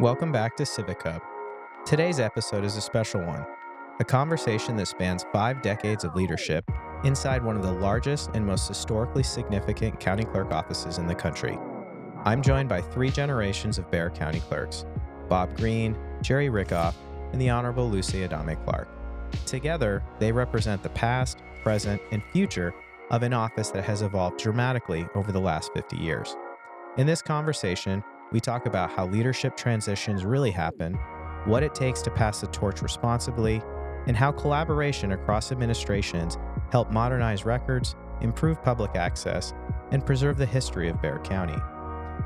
Welcome back to Civic Hub. Today's episode is a special one, a conversation that spans 5 decades of leadership inside one of the largest and most historically significant county clerk offices in the country. I'm joined by 3 generations of Bexar County clerks, Bob Green, Gerard Rickhoff, and the Honorable Lucy Adame-Clark. Together, they represent the past, present, and future of an office that has evolved dramatically over the last 50 years. In this conversation, we talk about how leadership transitions really happen, what it takes to pass the torch responsibly, and how collaboration across administrations help modernize records, improve public access, and preserve the history of Bexar County.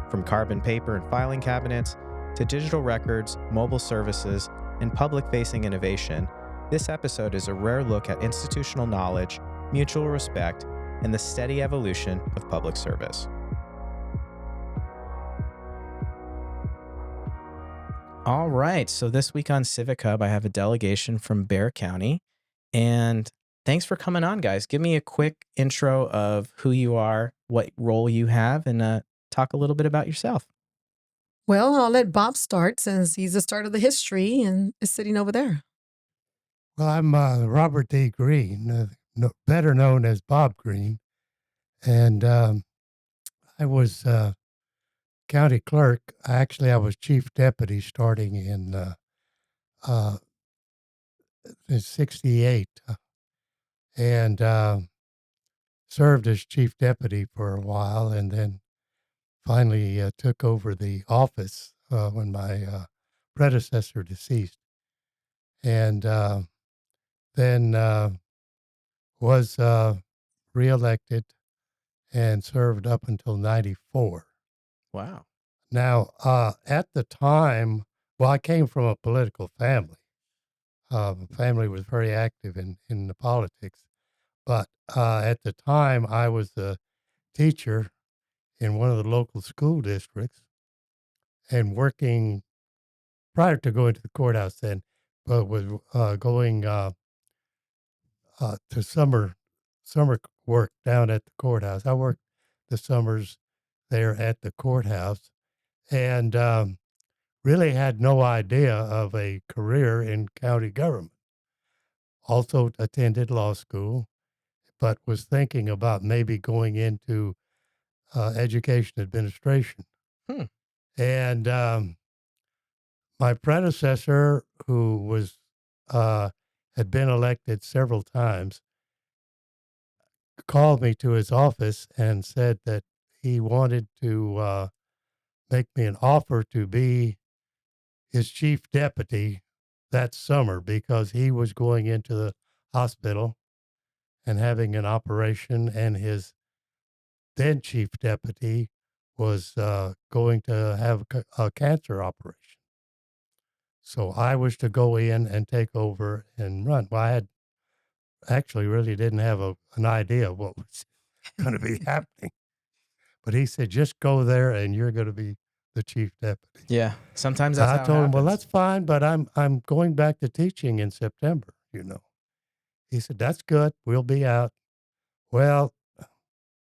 From carbon paper and filing cabinets to digital records, mobile services, and public-facing innovation, this episode is a rare look at institutional knowledge, mutual respect, and the steady evolution of public service. All right, so this week on Civic Hub, I have a delegation from Bexar County, and thanks for coming on, guys. Give me a quick intro of who you are, what role you have, and talk a little bit about yourself. Well, I'll let Bob start since he's the start of the history and is sitting over there. Well, I'm Robert D. Green, better known as Bob Green, and I was county clerk. Actually, I was chief deputy starting in '68, and served as chief deputy for a while, and then finally took over the office when my predecessor deceased, and then was reelected and served up until '94. Wow. Now, at the time, well, I came from a political family. The family was very active in the politics, but at the time, I was a teacher in one of the local school districts and working prior to going to the courthouse then, but was going to summer work down at the courthouse. I worked the summers there at the courthouse, and really had no idea of a career in county government. Also attended law school, but was thinking about maybe going into education administration. Hmm. And my predecessor, who was had been elected several times, called me to his office and said that he wanted to make me an offer to be his chief deputy that summer because he was going into the hospital and having an operation, and his then chief deputy was going to have a cancer operation. So I was to go in and take over and run. Well, I had actually really didn't have an idea of what was going to be happening. But he said, just go there and you're going to be the chief deputy. Yeah, sometimes that's how I it told him, well, happens. that's fine, but I'm going back to teaching in September, you know. He said, that's good. We'll be out. Well,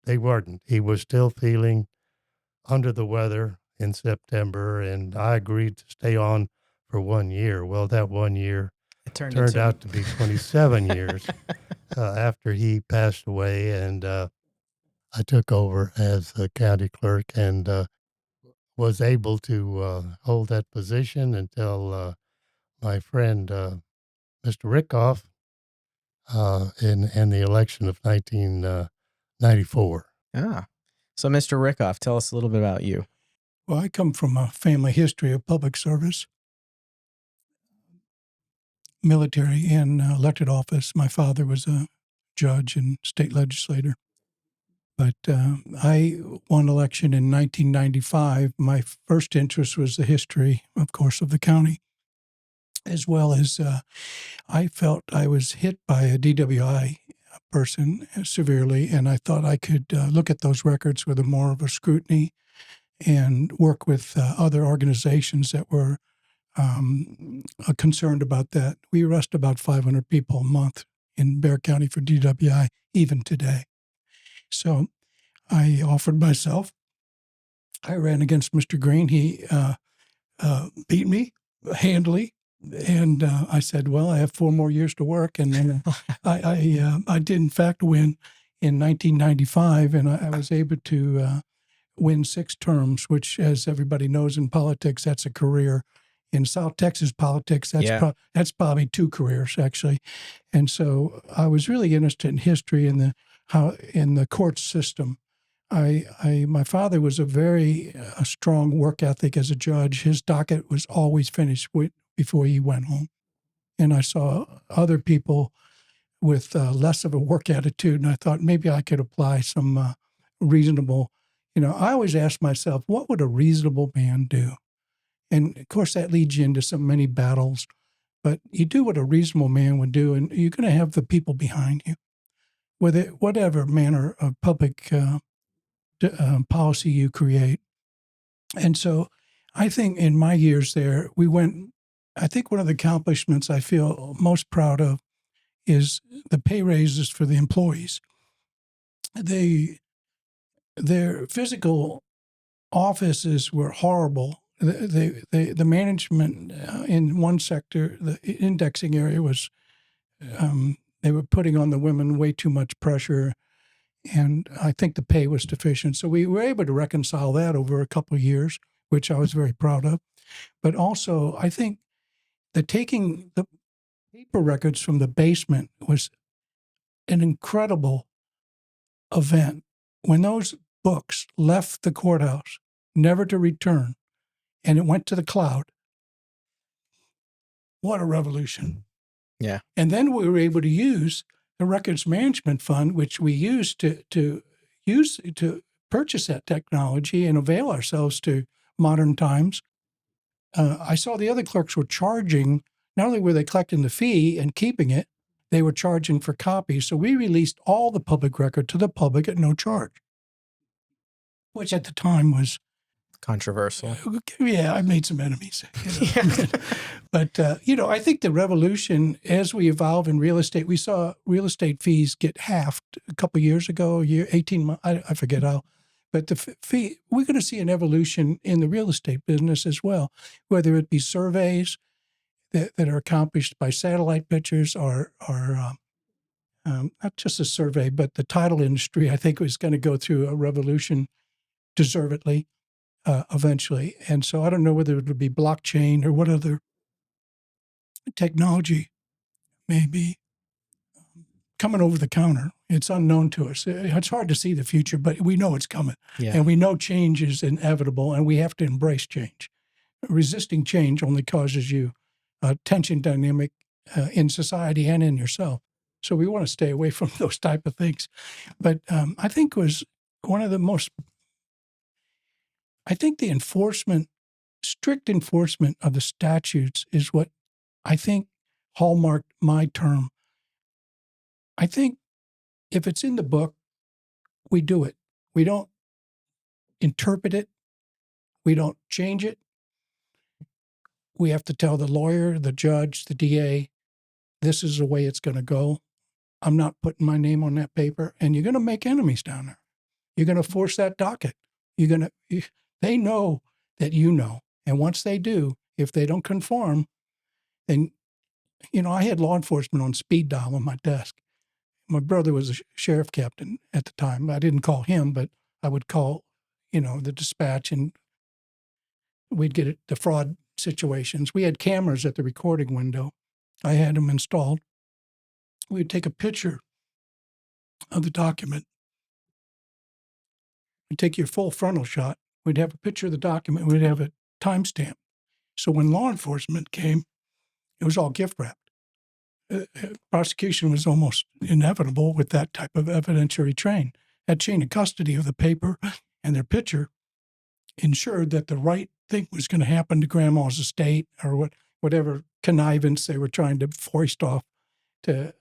they weren't. He was still feeling under the weather in September, and I agreed to stay on for 1 year. Well, that 1 year It turned out to be 27 years after he passed away, and I took over as the county clerk and was able to hold that position until my friend Mr. Rickhoff in the election of 1994. So, Mr. Rickhoff, tell us a little bit about you. Well, I come from a family history of public service, military, and elected office. My father was a judge and state legislator. But I won election in 1995. My first interest was the history, of course, of the county, as well as I felt I was hit by a DWI person severely, and I thought I could look at those records with more of a scrutiny and work with other organizations that were concerned about that. We arrest about 500 people a month in Bexar County for DWI, even today. So I offered myself. I ran against Mr. Green. He beat me handily. And I said, well, I have 4 more years to work. And then I did, in fact, win in 1995, and I was able to win 6 terms, which, as everybody knows in politics, that's a career. In South Texas politics, that's probably 2 careers, actually. And so I was really interested in history and in the court system. My father was a strong work ethic as a judge. His docket was always finished before he went home. And I saw other people with less of a work attitude, and I thought maybe I could apply some reasonable, I always ask myself, what would a reasonable man do? And of course, that leads you into so many battles, but you do what a reasonable man would do, and you're going to have the people behind you, whatever manner of public policy you create. And so I think in my years there, I think one of the accomplishments I feel most proud of is the pay raises for the employees. Their physical offices were horrible. The management in one sector, the indexing area was, they were putting on the women way too much pressure, and I think the pay was deficient. So we were able to reconcile that over a couple of years, which I was very proud of. But also, I think that taking the paper records from the basement was an incredible event. When those books left the courthouse, never to return, and it went to the cloud, what a revolution. Yeah. And then we were able to use the Records Management Fund, which we used to purchase that technology and avail ourselves to modern times. I saw the other clerks were charging, not only were they collecting the fee and keeping it, they were charging for copies. So we released all the public record to the public at no charge, which at the time was controversial. Yeah, I made some enemies. But, I think the revolution, as we evolve in real estate, we saw real estate fees get halved a couple of years ago, 18 months, I forget how. But the fee, we're going to see an evolution in the real estate business as well, whether it be surveys that are accomplished by satellite pictures or not just a survey, but the title industry, I think, is going to go through a revolution deservedly eventually. And so I don't know whether it would be blockchain or what other technology may be coming over the counter. It's unknown to us. It's hard to see the future, but we know it's coming. Yeah. And we know change is inevitable, and we have to embrace change. Resisting change only causes you a tension dynamic in society and in yourself. So we want to stay away from those type of things. But I think was one of the most, I think the strict enforcement of the statutes is what I think hallmarked my term. I think if it's in the book, we do it. We don't interpret it. We don't change it. We have to tell the lawyer, the judge, the DA, this is the way it's going to go. I'm not putting my name on that paper. And you're going to make enemies down there. You're going to force that docket. They know that you know. And once they do, if they don't conform, then, I had law enforcement on speed dial on my desk. My brother was a sheriff captain at the time. I didn't call him, but I would call, the dispatch, and we'd get the fraud situations. We had cameras at the recording window. I had them installed. We'd take a picture of the document. We'd take your full frontal shot. We'd have a picture of the document. We'd have a timestamp. So when law enforcement came, it was all gift wrapped. Prosecution was almost inevitable with that type of evidentiary train. That chain of custody of the paper and their picture ensured that the right thing was going to happen to grandma's estate or whatever connivance they were trying to foist off to,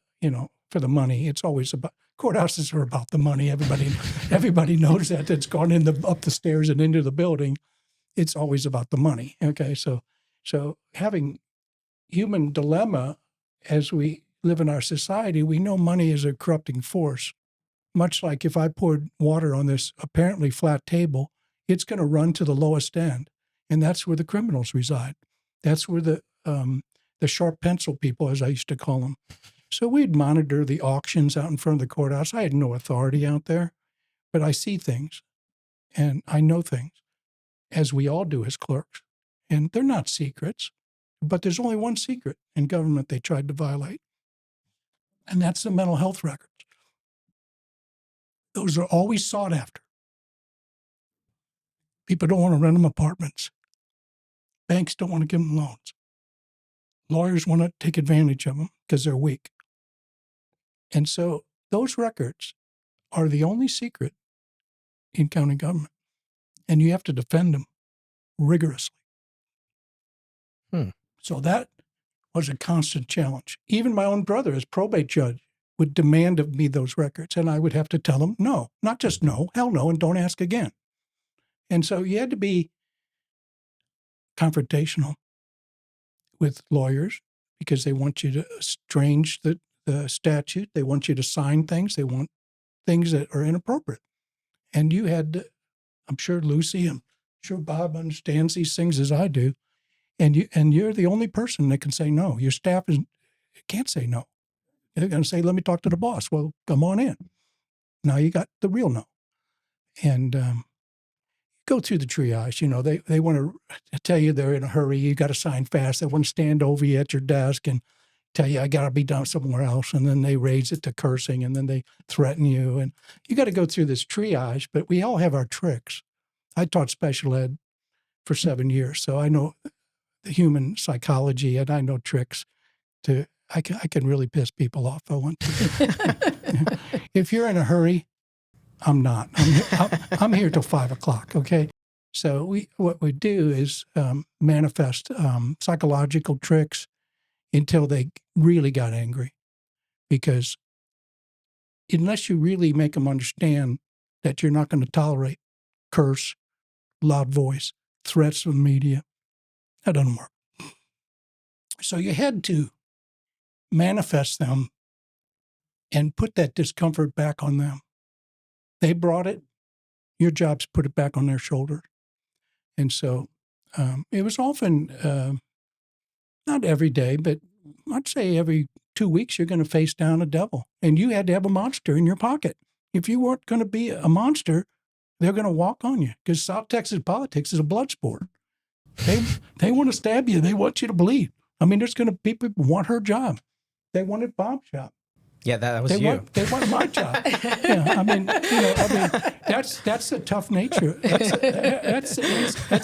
for the money. It's always about, courthouses are about the money. Everybody knows that. That's gone up the stairs and into the building. It's always about the money. Okay, so having human dilemma as we live in our society, we know money is a corrupting force. Much like if I poured water on this apparently flat table, it's going to run to the lowest end. and that's where the criminals reside. That's where the sharp pencil people, as I used to call them. So we'd monitor the auctions out in front of the courthouse. I had no authority out there, but I see things and I know things, as we all do as clerks. And they're not secrets, but there's only one secret in government they tried to violate, and that's the mental health records. Those are always sought after. People don't want to rent them apartments. Banks don't want to give them loans. Lawyers want to take advantage of them because they're weak. And so those records are the only secret in county government, and you have to defend them rigorously. So that was a constant challenge. Even my own brother, as probate judge, would demand of me those records, and I would have to tell him no, not just no, hell no, and don't ask again. And so you had to be confrontational with lawyers because they want you to estrange the statute. They want you to sign things. They want things that are inappropriate. And you had to, I'm sure Lucy, I'm sure Bob understands these things as I do. And you're the only person that can say no. Your staff can't say no. They're going to say, let me talk to the boss. Well, come on in. Now you got the real no. And go through the triage. You know, they want to tell you they're in a hurry. You got to sign fast. They want to stand over you at your desk and tell you, I got to be done somewhere else. And then they raise it to cursing, and then they threaten you. And you got to go through this triage, but we all have our tricks. I taught special ed for 7 years, so I know the human psychology, and I know tricks I can really piss people off if I want to. If you're in a hurry, I'm not. I'm here till 5 o'clock. Okay. So what we do is manifest psychological tricks until they really got angry, because unless you really make them understand that you're not going to tolerate curse, loud voice, threats from the media, that doesn't work. So you had to manifest them and put that discomfort back on them. They brought it. Your job's put it back on their shoulders. And so it was often, not every day, but I'd say every 2 weeks you're going to face down a devil. And you had to have a monster in your pocket. If you weren't going to be a monster, they're going to walk on you, because South Texas politics is a blood sport. They want to stab you. They want you to bleed. I mean, there's going to be people who want her job. They wanted Bob's job. Yeah, that was you. They want my job. Yeah, I mean, that's a tough nature. That's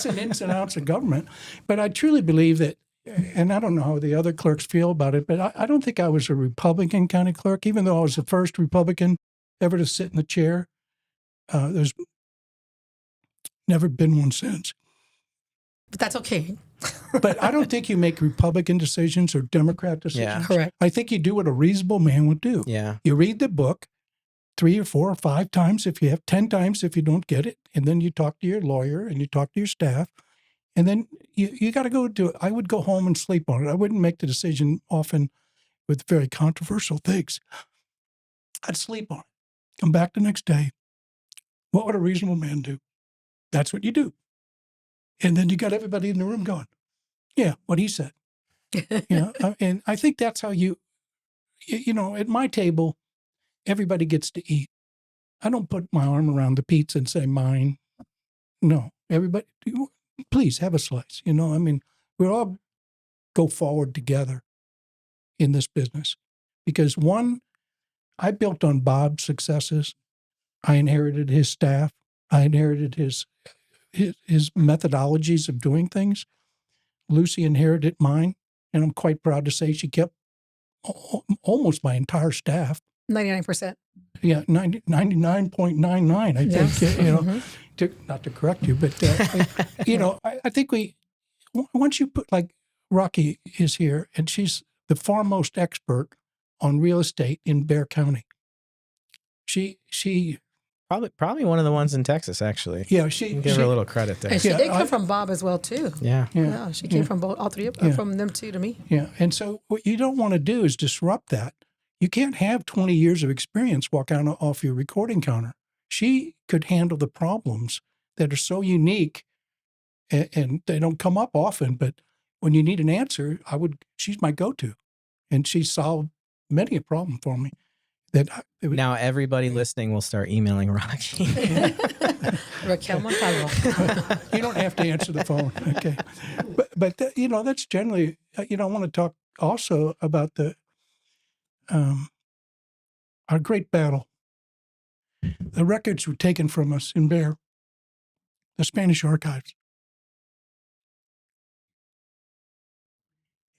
an ins and outs of government. But I truly believe that, and I don't know how the other clerks feel about it, but I don't think I was a Republican county clerk, even though I was the first Republican ever to sit in the chair. There's never been one since. But that's okay. But I don't think you make Republican decisions or Democrat decisions. Yeah. Correct. I think you do what a reasonable man would do. Yeah. You read the book 3 or 4 or 5 times if you have, 10 times if you don't get it, and then you talk to your lawyer and you talk to your staff, and then you got to go do it. I would go home and sleep on it. I wouldn't make the decision often with very controversial things. I'd sleep on it. Come back the next day. What would a reasonable man do? That's what you do. And then you got everybody in the room going, yeah, what he said. And I think that's how you know, at my table, everybody gets to eat. I don't put my arm around the pizza and say mine. No, everybody, please have a slice. You know, I mean, we all go forward together in this business, because one, I built on Bob's successes. I inherited his staff. I inherited his methodologies of doing things. Lucy inherited mine, and I'm quite proud to say she kept almost my entire staff. 99%. Yeah, 99.99, I think. Yes. You know, not to correct you, but, you know, I think once you put, like Rocky is here, and she's the foremost expert on real estate in Bexar County. She Probably one of the ones in Texas, actually. Yeah, give her a little credit there. And she did come from Bob as well, too. Yeah. Yeah, she came from all three, from them two to me. Yeah, and so what you don't want to do is disrupt that. You can't have 20 years of experience walk out off your recording counter. She could handle the problems that are so unique and they don't come up often, but when you need an answer, she's my go-to. And she solved many a problem for me. Now everybody listening will start emailing Rocky. Raquel Montalvo. You don't have to answer the phone. Okay. But that's generally, I want to talk also about our great battle. The records were taken from us in Bear, the Spanish archives.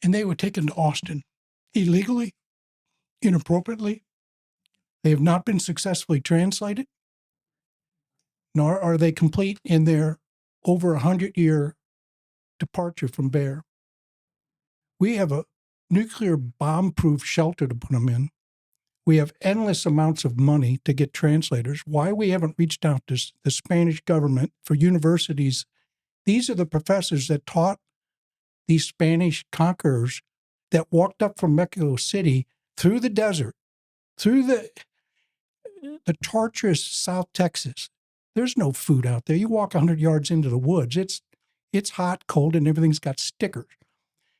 And they were taken to Austin illegally, inappropriately. They have not been successfully translated, nor are they complete in their over 100-year departure from Bear. We have a nuclear bomb-proof shelter to put them in. We have endless amounts of money to get translators. Why we haven't reached out to the Spanish government for universities? These are the professors that taught these Spanish conquerors that walked up from Mexico City through the desert, through the torturous South Texas. There's no food out there. You walk 100 yards into the woods. It's hot, cold, and everything's got stickers.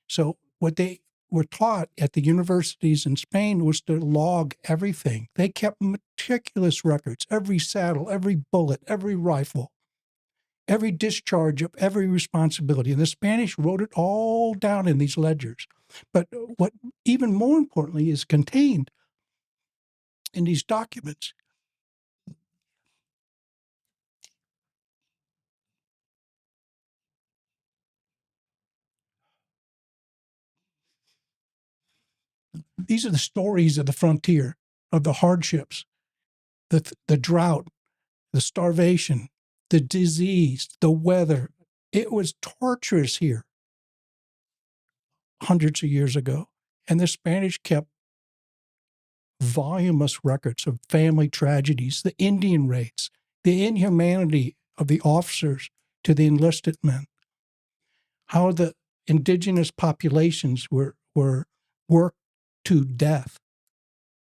So what they were taught at the universities in Spain was to log everything. They kept meticulous records, every saddle, every bullet, every rifle, every discharge of every responsibility. And the Spanish wrote it all down in these ledgers. But what even more importantly is contained in these documents these are the stories of the frontier, of the hardships, the drought, the starvation, the disease, the weather. It was torturous here hundreds of years ago. And the Spanish kept voluminous records of family tragedies, the Indian raids, the inhumanity of the officers to the enlisted men, how the indigenous populations were worked to death.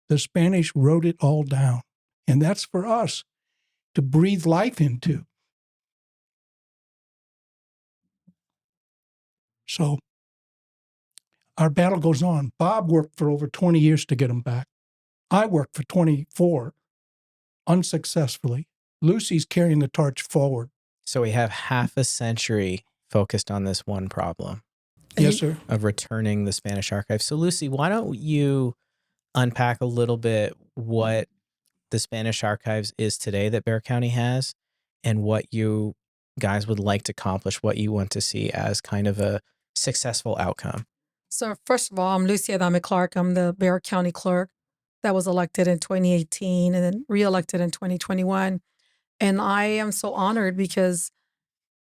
The Spanish wrote it all down. And that's for us to breathe life into. So our battle goes on. Bob worked for over 20 years to get them back. I worked for 24, unsuccessfully. Lucy's carrying the torch forward. So we have half a century focused on this one problem. Yes, sir. Of returning the Spanish archives. So Lucy, why don't you unpack a little bit what the Spanish archives is today that Bexar County has, and what you guys would like to accomplish, what you want to see as kind of a successful outcome. So first of all, I'm Lucy Adame-Clark. I'm the Bexar County Clerk that was elected in 2018 and then reelected in 2021. And I am so honored because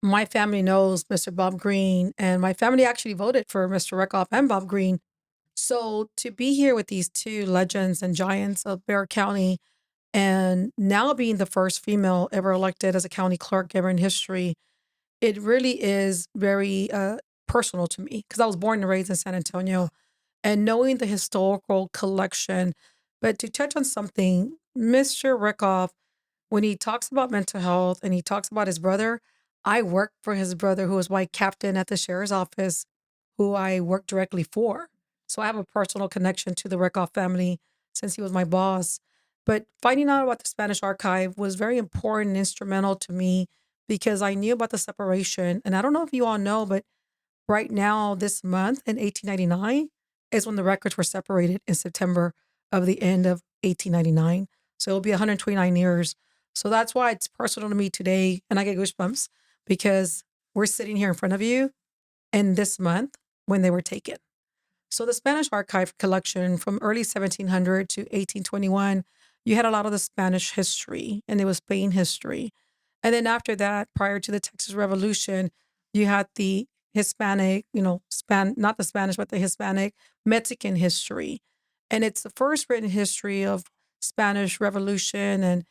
my family knows Mr. Bob Green, and my family actually voted for Mr. Rickhoff and Bob Green. So to be here with these two legends and giants of Bexar County, and now being the first female ever elected as a county clerk ever in history, it really is very personal to me because I was born and raised in San Antonio, and knowing the historical collection. But to touch on something, Mr. Rickhoff, when he talks about mental health and he talks about his brother, I worked for his brother, who was my captain at the sheriff's office, who I worked directly for. So I have a personal connection to the Rickhoff family since he was my boss. But finding out about the Spanish archive was very important and instrumental to me because I knew about the separation. And I don't know if you all know, but right now, this month in 1899 is when the records were separated in September of the end of 1899. So it'll be 129 years. So that's why it's personal to me today. And I get goosebumps because we're sitting here in front of you in this month when they were taken. So the Spanish archive collection from early 1700 to 1821, you had a lot of the Spanish history, and it was Spain history. And then after that, prior to the Texas Revolution, you had the Hispanic, not the Spanish, but the Hispanic Mexican history. And it's the first written history of Spanish Revolution and,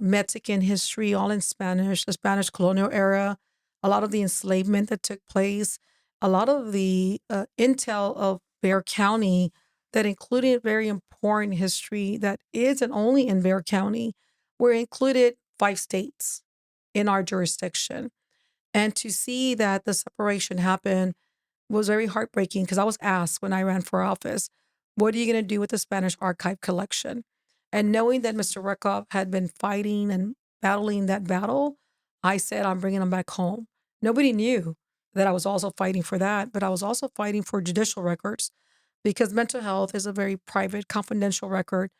Mexican history, all in Spanish, the Spanish colonial era, a lot of the enslavement that took place, a lot of the intel of Bexar County that included very important history that isn't only in Bexar County. We're included 5 states in our jurisdiction. And to see that the separation happened was very heartbreaking because I was asked when I ran for office, what are you going to do with the Spanish archive collection? And knowing that Mr. Rickhoff had been fighting and battling that battle, I said, I'm bringing them back home. Nobody knew that I was also fighting for that, but I was also fighting for judicial records because mental health is a very private, confidential record.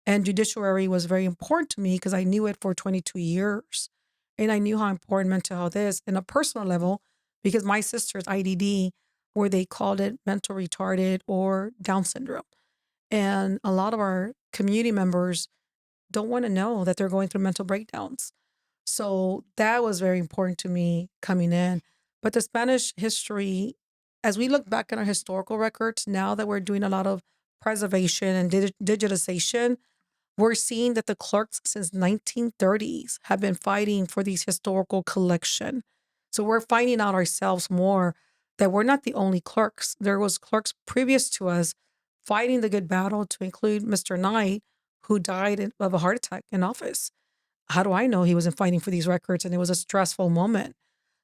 And judiciary was very important to me because I knew it for 22 years. And I knew how important mental health is in a personal level because my sister's IDD, where they called it mental retarded or Down syndrome. And a lot of our community members don't want to know that they're going through mental breakdowns. So that was very important to me coming in. But the Spanish history, as we look back in our historical records, now that we're doing a lot of preservation and digitization, we're seeing that the clerks since 1930s have been fighting for these historical collection. So we're finding out ourselves more that we're not the only clerks. There was clerks previous to us fighting the good battle to include Mr. Knight, who died of a heart attack in office. How do I know he wasn't fighting for these records and it was a stressful moment?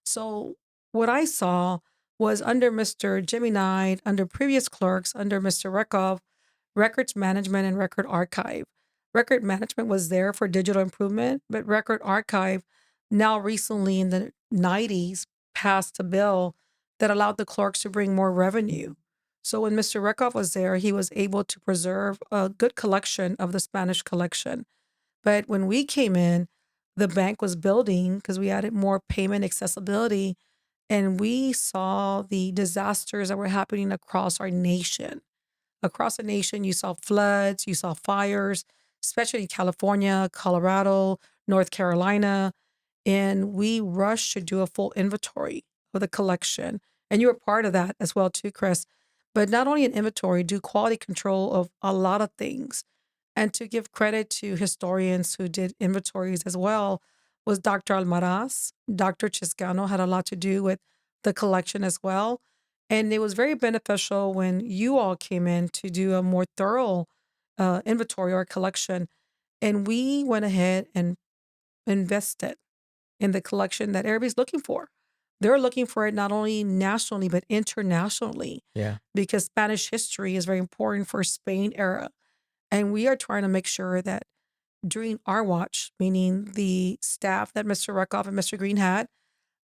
So what I saw was under Mr. Jimmy Knight, under previous clerks, under Mr. Rickhoff, records management and record archive. Record management was there for digital improvement, but record archive now recently in the 90s passed a bill that allowed the clerks to bring more revenue. So when Mr. Rickhoff was there, he was able to preserve a good collection of the Spanish collection. But when we came in, the bank was building because we added more payment accessibility, and we saw the disasters that were happening across our nation. Across the nation, you saw floods, you saw fires, especially in California, Colorado, North Carolina. And we rushed to do a full inventory of the collection. And you were part of that as well, too, Chris. But not only an inventory, do quality control of a lot of things. And to give credit to historians who did inventories as well was Dr. Almaraz. Dr. Chiscano had a lot to do with the collection as well. And it was very beneficial when you all came in to do a more thorough inventory or collection. And we went ahead and invested in the collection that everybody's looking for. They're looking for it not only nationally, but internationally. Yeah. Because Spanish history is very important for Spain era. And we are trying to make sure that during our watch, meaning the staff that Mr. Rickhoff and Mr. Green had,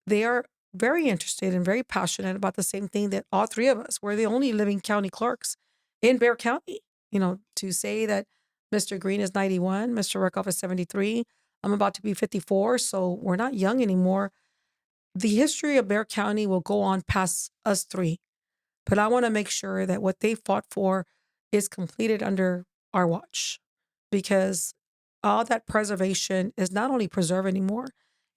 they are very interested and very passionate about the same thing that all three of us, we're the only living county clerks in Bexar County. You know, to say that Mr. Green is 91, Mr. Rickhoff is 73, I'm about to be 54, so we're not young anymore. The history of Bexar County will go on past us three, but I want to make sure that what they fought for is completed under our watch because all that preservation is not only preserved anymore,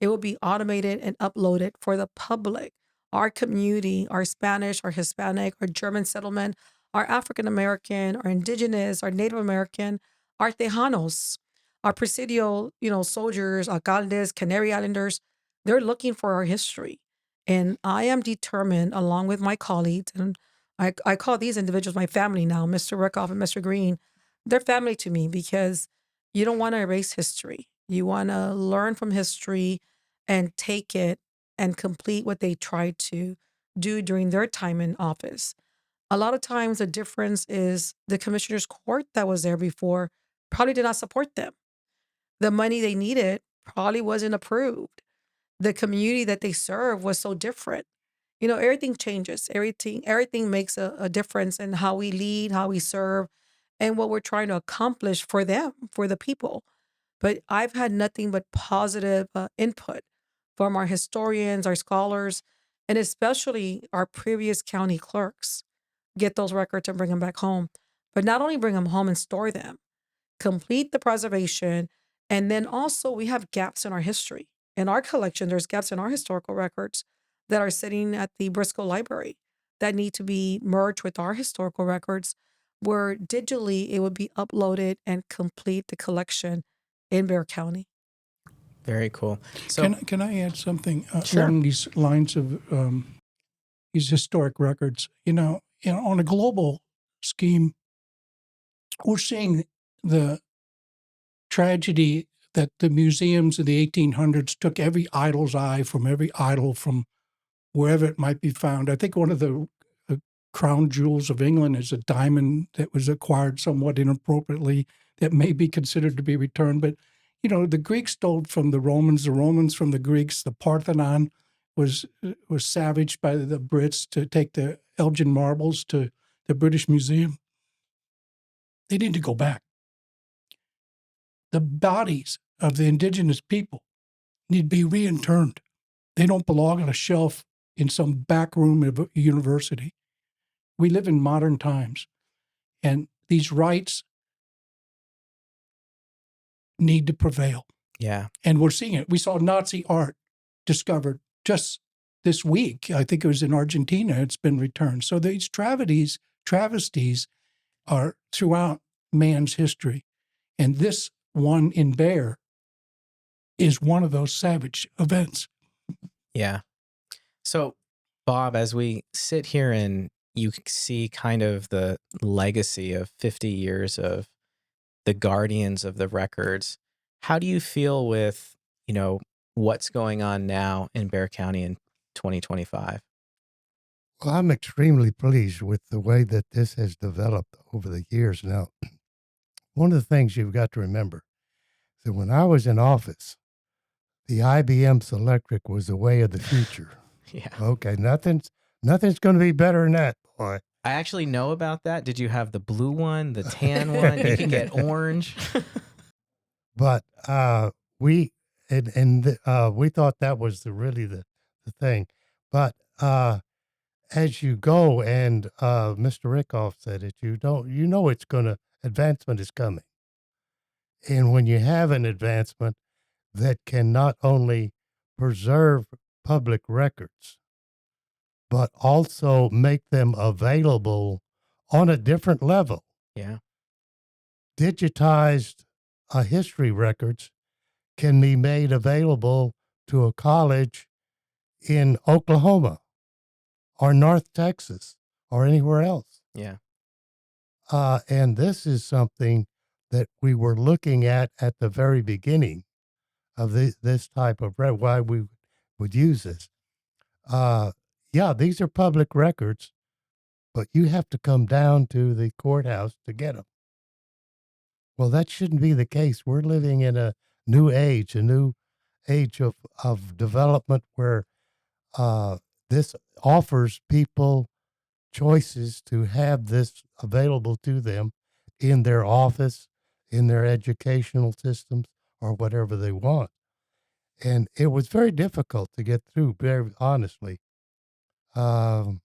it will be automated and uploaded for the public. Our community, our Spanish, our Hispanic, our German settlement, our African American, our Indigenous, our Native American, our Tejanos, our Presidio, soldiers, alcaldes, Canary Islanders, they're looking for our history. And I am determined, along with my colleagues, and I call these individuals my family now, Mr. Rickhoff and Mr. Green. They're family to me because you don't want to erase history. You want to learn from history and take it and complete what they tried to do during their time in office. A lot of times, the difference is the commissioner's court that was there before probably did not support them. The money they needed probably wasn't approved. The community that they serve was so different. Everything changes. Everything makes a difference in how we lead, how we serve, and what we're trying to accomplish for them, for the people. But I've had nothing but positive input from our historians, our scholars, and especially our previous county clerks. Get those records and bring them back home. But not only bring them home and store them, complete the preservation, and then also we have gaps in our history. In our collection, there's gaps in our historical records that are sitting at the Briscoe Library that need to be merged with our historical records, where digitally it would be uploaded and complete the collection in Bexar County. Very cool. So Can I add something Sure. along these lines of these historic records? On a global scheme, we're seeing the tragedy that the museums of the 1800s took every idol's eye from every idol from wherever it might be found. I think one of the crown jewels of England is a diamond that was acquired somewhat inappropriately that may be considered to be returned. But, the Greeks stole from the Romans from the Greeks. The Parthenon was savaged by the Brits to take the Elgin marbles to the British Museum. They need to go back. The bodies of the indigenous people need to be reinterred. They don't belong on a shelf in some back room of a university. We live in modern times, and these rights need to prevail. Yeah. And we're seeing it. We saw Nazi art discovered just this week. I think it was in Argentina. It's been returned. So these travesties are throughout man's history. And this one in Bear is one of those savage events. Yeah. So, Bob, as we sit here and you see kind of the legacy of 50 years of the guardians of the records, how do you feel with, what's going on now in Bexar County in 2025? Well, I'm extremely pleased with the way that this has developed over the years. Now, one of the things you've got to remember is that when I was in office, the IBM Selectric was the way of the future. Yeah. Okay, nothing's going to be better than that, boy. I actually know about that. Did you have the blue one, the tan one? You can get orange. But we we thought that was really the thing. But as you go, and Mr. Rickhoff said it, it's advancement is coming. And when you have an advancement that can not only preserve public records, but also make them available on a different level. Yeah. Digitized history records can be made available to a college in Oklahoma or North Texas or anywhere else. Yeah. And this is something that we were looking at the very beginning of this type of why we would use this. Yeah, these are public records, but you have to come down to the courthouse to get them. Well, that shouldn't be the case. We're living in a new age of development where this offers people choices to have this available to them in their office, in their educational systems, or whatever they want. And it was very difficult to get through, very honestly. Most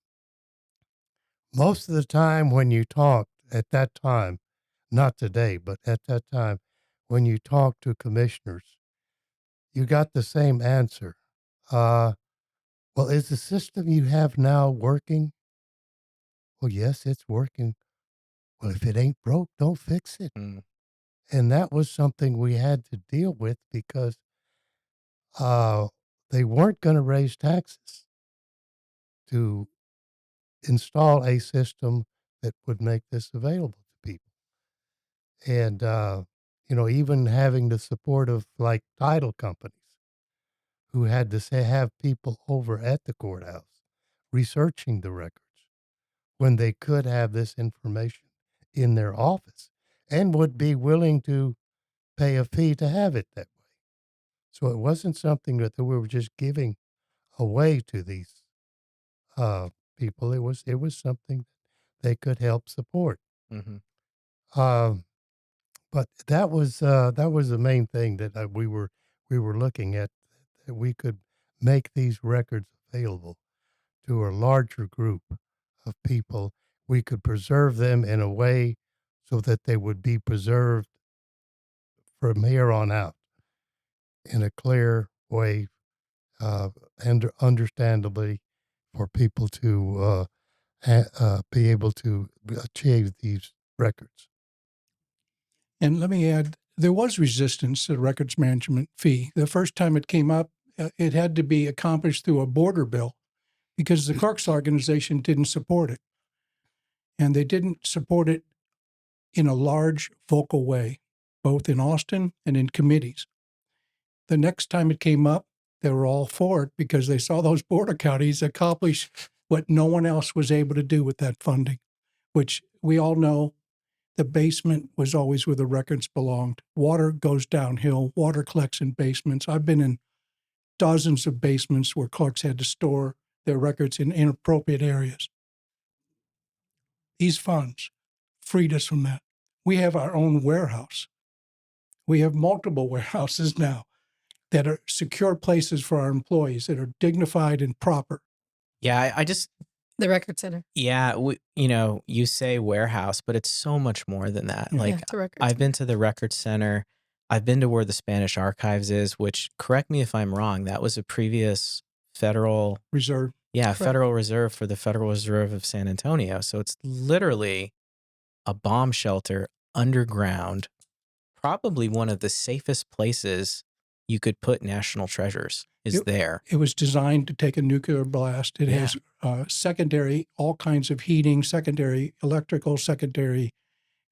of the time when you talked at that time, not today, but at that time, when you talked to commissioners, you got the same answer. Well, is the system you have now working? Well, yes, it's working. Well, if it ain't broke, don't fix it. Mm. And that was something we had to deal with because they weren't going to raise taxes to install a system that would make this available to people. And, even having the support of like title companies who had to have people over at the courthouse researching the records when they could have this information in their office and would be willing to pay a fee to have it that way. So it wasn't something that we were just giving away to these people. It was something they could help support. Mm-hmm. But that was the main thing that we were looking at, that we could make these records available to a larger group of people. We could preserve them in a way so that they would be preserved from here on out in a clear way, and understandably for people to be able to achieve these records. And let me add, there was resistance to the records management fee. The first time it came up, it had to be accomplished through a border bill because the clerks organization didn't support it. And they didn't support it in a large, vocal way, both in Austin and in committees. The next time it came up, they were all for it because they saw those border counties accomplish what no one else was able to do with that funding, which we all know the basement was always where the records belonged. Water goes downhill. Water collects in basements. I've been in dozens of basements where clerks had to store their records in inappropriate areas. These funds freed us from that. We have our own warehouse. We have multiple warehouses now that are secure places for our employees that are dignified and proper. Yeah, I just, The record center. yeah, you say warehouse, but it's so much more than that. Yeah. Like, Yeah, it's a record I've center. been to the record center. I've been to where the Spanish Archives is, which, correct me if I'm wrong, that was a previous federal, Reserve. Correct. Federal Reserve for the Federal Reserve of San Antonio. So it's literally a bomb shelter underground, probably one of the safest places you could put national treasures is there. It was designed to take a nuclear blast. It has secondary, all kinds of heating, secondary electrical, secondary,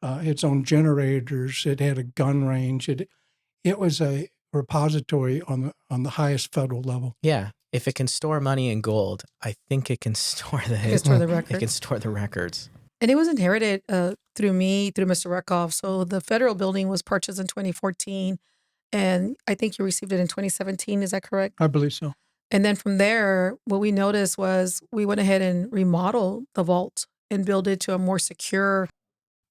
its own generators. It had a gun range. It was a repository on the highest federal level. Yeah. If it can store money and gold, I think it can store It can store the records. It can store the records. And it was inherited through me, through Mr. Rickhoff. So the federal building was purchased in 2014, and I think you received it in 2017. Is that correct? I believe so. And then from there, what we noticed was we went ahead and remodeled the vault and built it to a more secure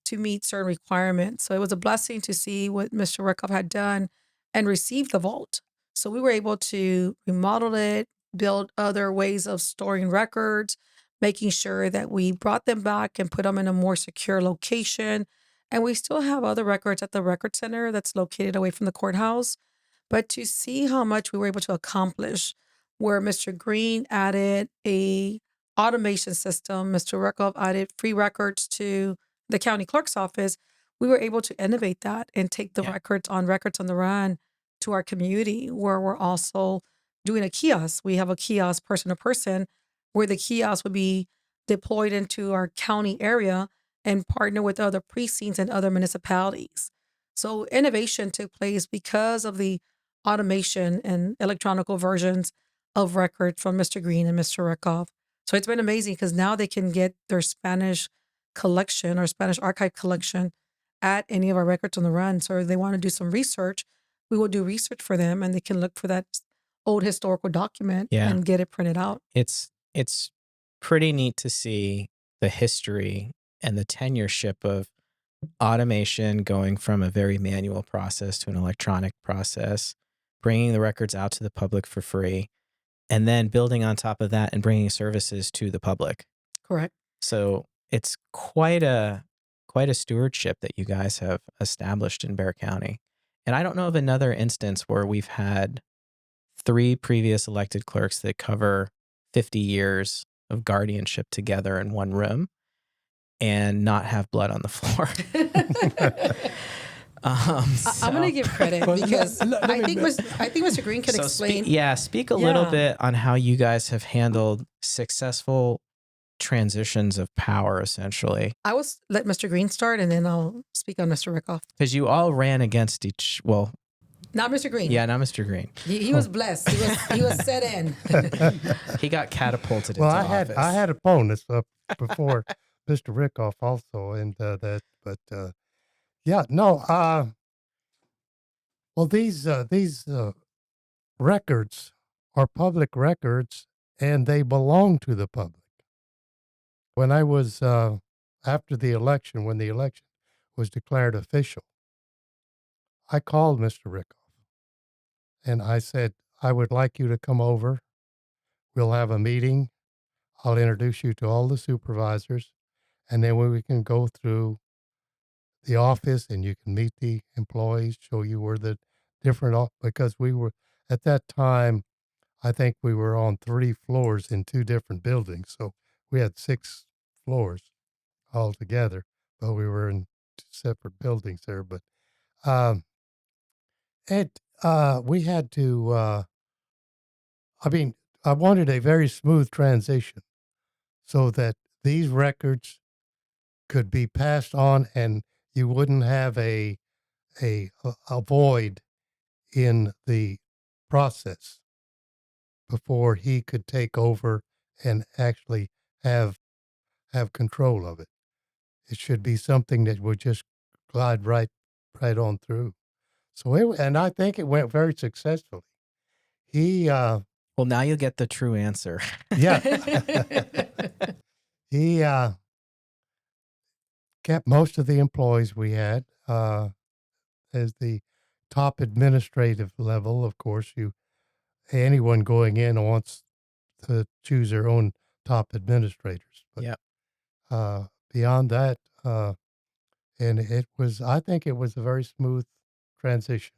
to meet certain requirements. So it was a blessing to see what Mr. Rickhoff had done and receive the vault. So we were able to remodel it, build other ways of storing records, making sure that we brought them back and put them in a more secure location. And we still have other records at the record center that's located away from the courthouse. But to see how much we were able to accomplish, where Mr. Green added a automation system, Mr. Rickhoff added free records to the county clerk's office, we were able to innovate that and take the records on the run to our community, where we're also doing a kiosk. We have a kiosk person to person, where the kiosk would be deployed into our county area and partner with other precincts and other municipalities. So innovation took place because of the automation and electronical versions of records from Mr. Green and Mr. Rickhoff. So it's been amazing because now they can get their Spanish collection or Spanish archive collection at any of our records on the run. So if they want to do some research, we will do research for them and they can look for that old historical document and get it printed out. It's pretty neat to see the history and the tenureship of automation going from a very manual process to an electronic process, bringing the records out to the public for free, and then building on top of that and bringing services to the public. Correct. So it's quite a stewardship that you guys have established in Bexar County. And I don't know of another instance where we've had 3 previous elected clerks that cover 50 years of guardianship together in one room and not have blood on the floor. I'm going to give credit because I think Mr. Green can explain. Speak a little bit on how you guys have handled successful transitions of power, essentially. I will let Mr. Green start and then I'll speak on Mr. Rickhoff. Because you all ran against not Mr. Green. Yeah, not Mr. Green. He was blessed. He was set in. He got catapulted into office. I had opponents before Mr. Rickhoff also, and these records are public records, and they belong to the public. When I was after the election, when the election was declared official, I called Mr. Rickhoff. And I said, I would like you to come over. We'll have a meeting. I'll introduce you to all the supervisors. And then we can go through the office and you can meet the employees, show you where the different, because we were, at that time, I think we were on 3 floors in 2 different buildings. So we had 6 floors altogether, but we were in 2 separate buildings there. But we had to, I wanted a very smooth transition so that these records could be passed on and you wouldn't have a void in the process before he could take over and actually have control of it. It should be something that would just glide right on through. So and I think it went very successfully. He Well, now you'll get the true answer. yeah. He kept most of the employees we had as the top administrative level. Of course, anyone going in wants to choose their own top administrators. But Yep. beyond that, and I think it was a very smooth transition.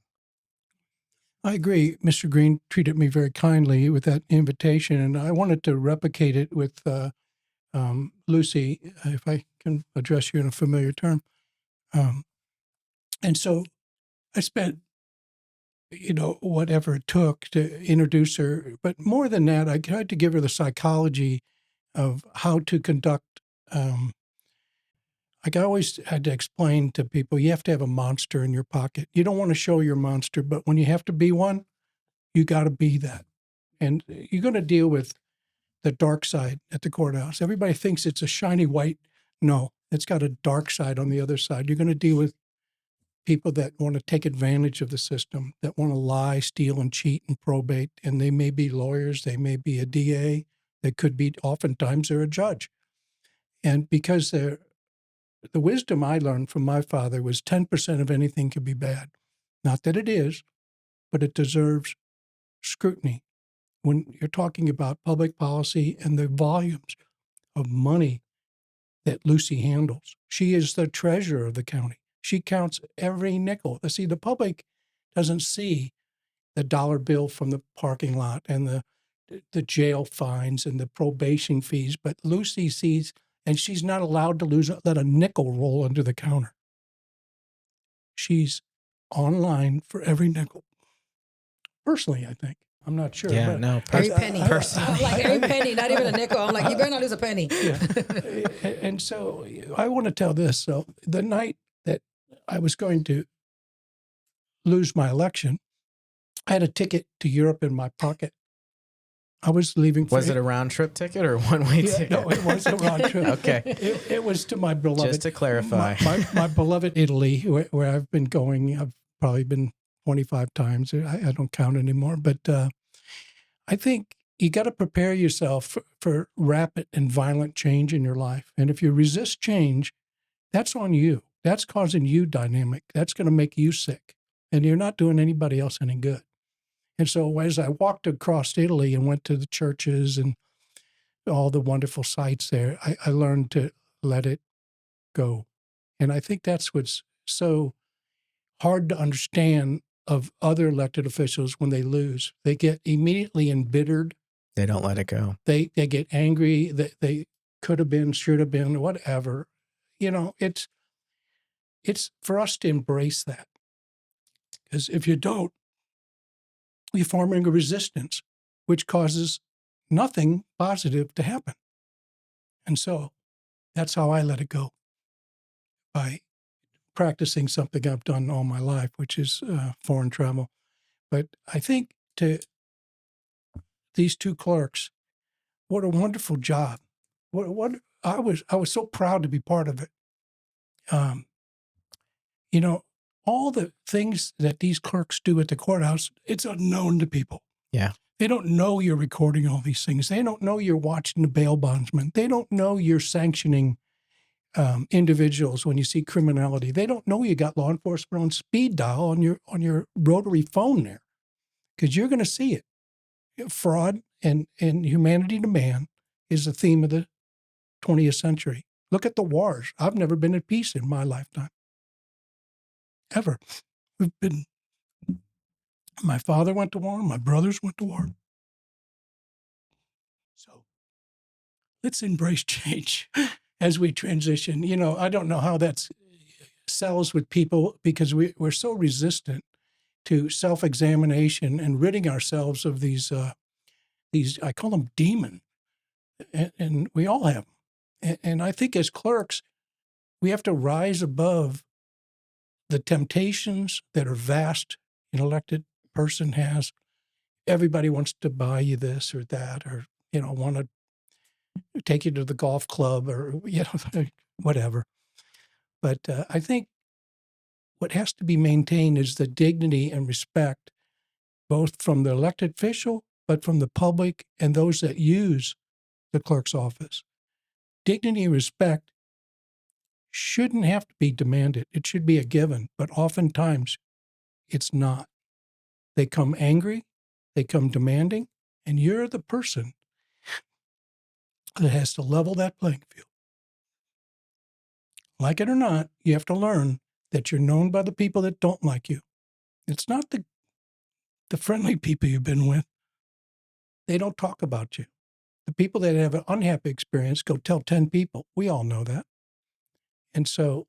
I agree. Mr. Green treated me very kindly with that invitation, and I wanted to replicate it with Lucy, if I can address you in a familiar term. And so I spent, whatever it took to introduce her. But more than that, I tried to give her the psychology of how to conduct. I always had to explain to people, you have to have a monster in your pocket. You don't want to show your monster, but when you have to be one, you got to be that. And you're going to deal with the dark side at the courthouse. Everybody thinks it's a shiny white. No, it's got a dark side on the other side. You're going to deal with people that want to take advantage of the system, that want to lie, steal, and cheat and probate. And they may be lawyers, they may be a DA, they could be, oftentimes they're a judge. And because the wisdom I learned from my father was 10% of anything could be bad. Not that it is, but it deserves scrutiny. When you're talking about public policy and the volumes of money that Lucy handles, she is the treasurer of the county. She counts every nickel. See, the public doesn't see the dollar bill from the parking lot and the jail fines and the probation fees, but Lucy sees, and she's not allowed to let a nickel roll under the counter. She's online for every nickel. Personally, I think. I'm not sure. Yeah, but no, Every penny. personally. Like every penny, not even a nickel. I'm like, you better not lose a penny. Yeah. And so I want to tell this. So the night that I was going to lose my election, I had a ticket to Europe in my pocket. I was leaving. Was it a round trip ticket or a one-way ticket? No, it was a round trip. Okay. It was to my beloved. Just to clarify. My beloved Italy, where I've been going. I've probably been 25 times. I don't count anymore. But I think you got to prepare yourself for rapid and violent change in your life. And if you resist change, that's on you. That's causing you dynamic. That's going to make you sick. And you're not doing anybody else any good. And so as I walked across Italy and went to the churches and all the wonderful sights there, I learned to let it go. And I think that's what's so hard to understand of other elected officials when they lose. They get immediately embittered. They don't let it go. They get angry. They could have been, should have been, whatever. It's for us to embrace that. Because if you don't, you're forming a resistance, which causes nothing positive to happen. And so that's how I let it go, by practicing something I've done all my life, which is foreign travel. But I think to these two clerks, what a wonderful job. What I was so proud to be part of it. All the things that these clerks do at the courthouse, it's unknown to people. Yeah. They don't know you're recording all these things. They don't know you're watching the bail bondsman. They don't know you're sanctioning individuals when you see criminality. They don't know you got law enforcement on speed dial on your rotary phone there, because you're going to see it. Fraud and humanity to man is the theme of the 20th century. Look at the wars. I've never been at peace in my lifetime. Ever. My father went to war, my brothers went to war. So let's embrace change as we transition. I don't know how that sells with people, because we're so resistant to self-examination and ridding ourselves of these, I call them demons, and we all have them. And I think as clerks, we have to rise above the temptations that are vast an elected person has, everybody wants to buy you this or that, or, want to take you to the golf club or, whatever. But I think what has to be maintained is the dignity and respect, both from the elected official, but from the public and those that use the clerk's office. Dignity and respect shouldn't have to be demanded. It should be a given, but oftentimes it's not. They come angry, they come demanding, and you're the person that has to level that playing field. Like it or not, you have to learn that you're known by the people that don't like you. It's not the friendly people you've been with. They don't talk about you. The people that have an unhappy experience go tell 10 people. We all know that. And so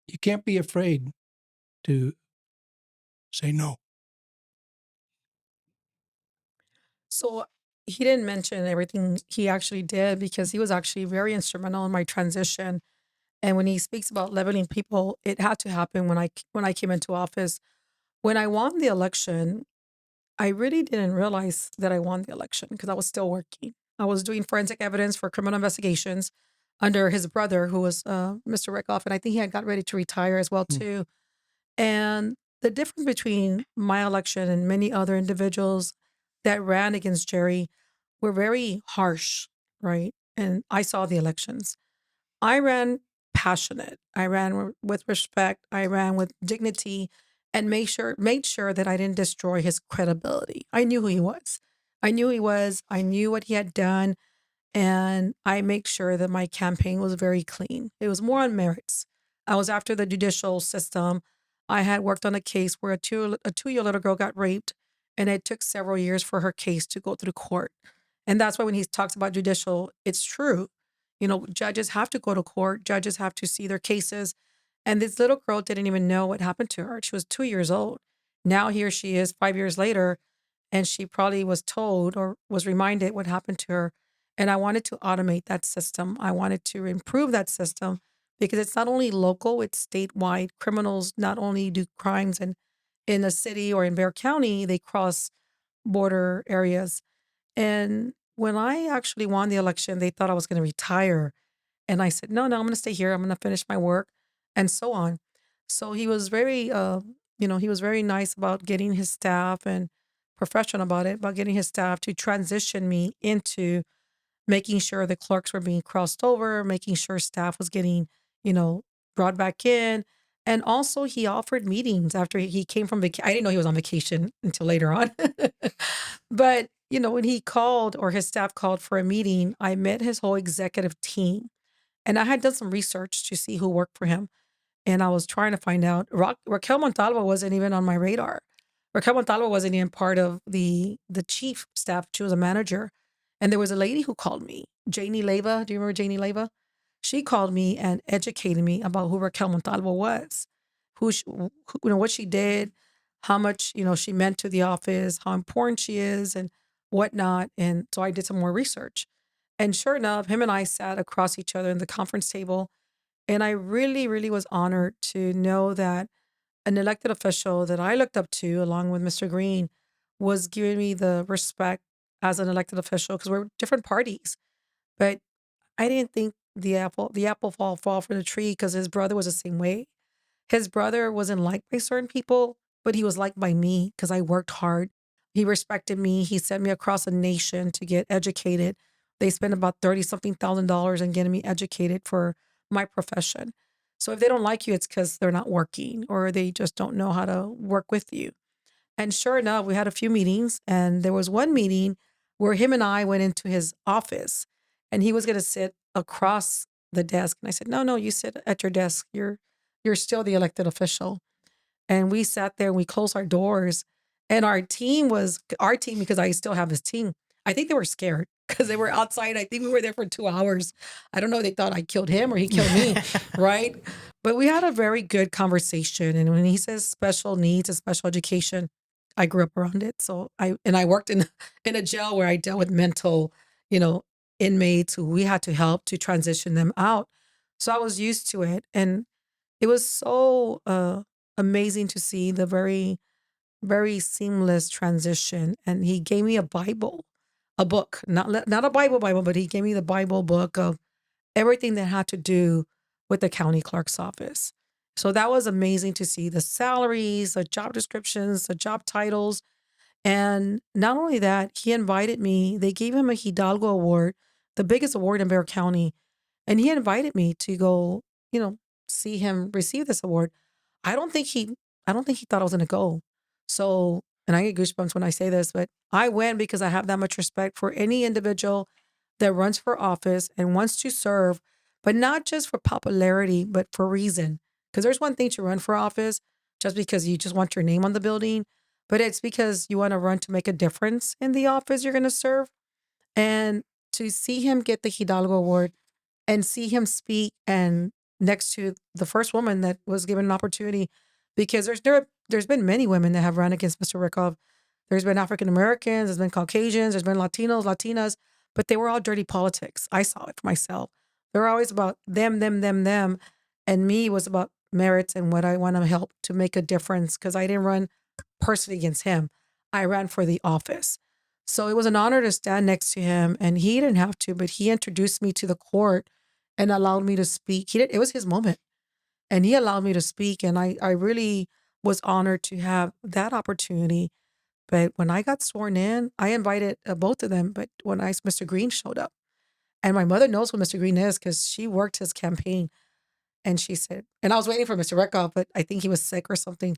you can't be afraid to say no. So he didn't mention everything he actually did because he was actually very instrumental in my transition. And when he speaks about leveling people, it had to happen when I came into office. When I won the election, I really didn't realize that I won the election because I was still working. I was doing forensic evidence for criminal investigations under his brother, who was Mr. Rickhoff, and I think he had got ready to retire as well too. And the difference between my election and many other individuals that ran against Jerry were very harsh, right? And I saw the elections. I ran passionate. I ran with respect. I ran with dignity, and made sure that I didn't destroy his credibility. I knew who he was. I knew who he was. I knew what he had done, and I make sure that my campaign was very clean. It was more on merits. I was after the judicial system. I had worked on a case where a 2-year little girl got raped, and it took several years for her case to go through court. And that's why when he talks about judicial, it's true. Judges have to go to court. Judges have to see their cases. And this little girl didn't even know what happened to her. She was 2 years old. Now here she is 5 years later, and she probably was told or was reminded what happened to her. And I wanted to automate that system. I wanted to improve that system because it's not only local, it's statewide. Criminals not only do crimes in a city or in Bexar County, they cross border areas. And when I actually won the election, they thought I was going to retire. And I said, no, I'm going to stay here. I'm going to finish my work and so on. So he was he was very nice about getting his staff and professional about it, about getting his staff to transition me into making sure the clerks were being crossed over, making sure staff was getting, you know, brought back in. And also he offered meetings after he came from vacation. I didn't know he was on vacation until later on. But, when he called or his staff called for a meeting, I met his whole executive team. And I had done some research to see who worked for him. And I was trying to find out. Raquel Montalvo wasn't even on my radar. Raquel Montalvo wasn't even part of the chief staff. She was a manager. And there was a lady who called me, Janie Leva. Do you remember Janie Leva? She called me and educated me about who Raquel Montalvo was, what she did, how much, she meant to the office, how important she is and whatnot. And so I did some more research. And sure enough, him and I sat across each other in the conference table. And I really, really was honored to know that an elected official that I looked up to, along with Mr. Green, was giving me the respect as an elected official because we're different parties. But I didn't think the apple fall for the tree because his brother was the same way. His brother wasn't liked by certain people, but he was liked by me because I worked hard. He respected me. He sent me across a nation to get educated. They spent about 30 something thousand dollars in getting me educated for my profession. So if they don't like you, it's because they're not working or they just don't know how to work with you. And sure enough, we had a few meetings, and there was one meeting where him and I went into his office, and he was going to sit across the desk. And I said, no, you sit at your desk. You're still the elected official. And we sat there and we closed our doors. And our team because I still have his team. I think they were scared because they were outside. I think we were there for 2 hours. I don't know. They thought I killed him or he killed me, right? But we had a very good conversation. And when he says special needs and special education, I grew up around it. So I worked in a jail where I dealt with mental, inmates who we had to help to transition them out. So I was used to it. And it was so amazing to see the very very seamless transition. And he gave me a Bible, a book, not a Bible, but he gave me the Bible book of everything that had to do with the county clerk's office. So that was amazing to see the salaries, the job descriptions, the job titles. And not only that, he invited me, they gave him a Hidalgo Award, the biggest award in Bexar County. And he invited me to go, you know, see him receive this award. I don't think he I don't think he thought I was gonna go. So, and I get goosebumps when I say this, but I went because I have that much respect for any individual that runs for office and wants to serve, but not just for popularity, but for reason. Because there's one thing to run for office just because you just want your name on the building, but it's because you want to run to make a difference in the office you're going to serve. And to see him get the Hidalgo Award and see him speak and next to the first woman that was given an opportunity, because there's been many women that have run against Mr. Rickhoff. There's been African Americans, there's been Caucasians, there's been Latinos, Latinas, but they were all dirty politics. I saw it for myself. They were always about them, and me was about merits and what I want to help to make a difference because I didn't run personally against him. I ran for the office. So it was an honor to stand next to him, and he didn't have to, but he introduced me to the court and allowed me to speak. It was his moment, and he allowed me to speak, and I really was honored to have that opportunity. But when I got sworn in, I invited both of them. But when Mr. Green showed up, and my mother knows who Mr. Green is because she worked his campaign. And she said, and I was waiting for Mr. Reckoff, but I think he was sick or something.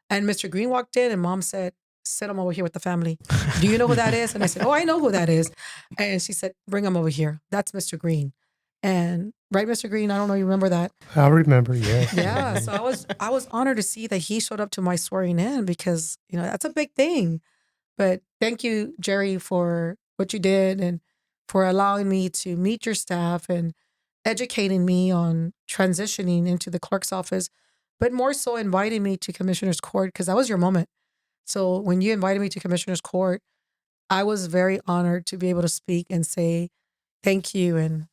And Mr. Green walked in, and mom said, "Sit him over here with the family. Do you know who that is?" And I said, "Oh, I know who that is." And she said, "Bring him over here. That's Mr. Green." And right, Mr. Green, I don't know, you remember that? I remember, yes. Yeah. So I was honored to see that he showed up to my swearing in because, that's a big thing. But thank you, Jerry, for what you did and for allowing me to meet your staff and educating me on transitioning into the clerk's office, but more so inviting me to Commissioner's Court because that was your moment. So when you invited me to Commissioner's Court, I was very honored to be able to speak and say thank you and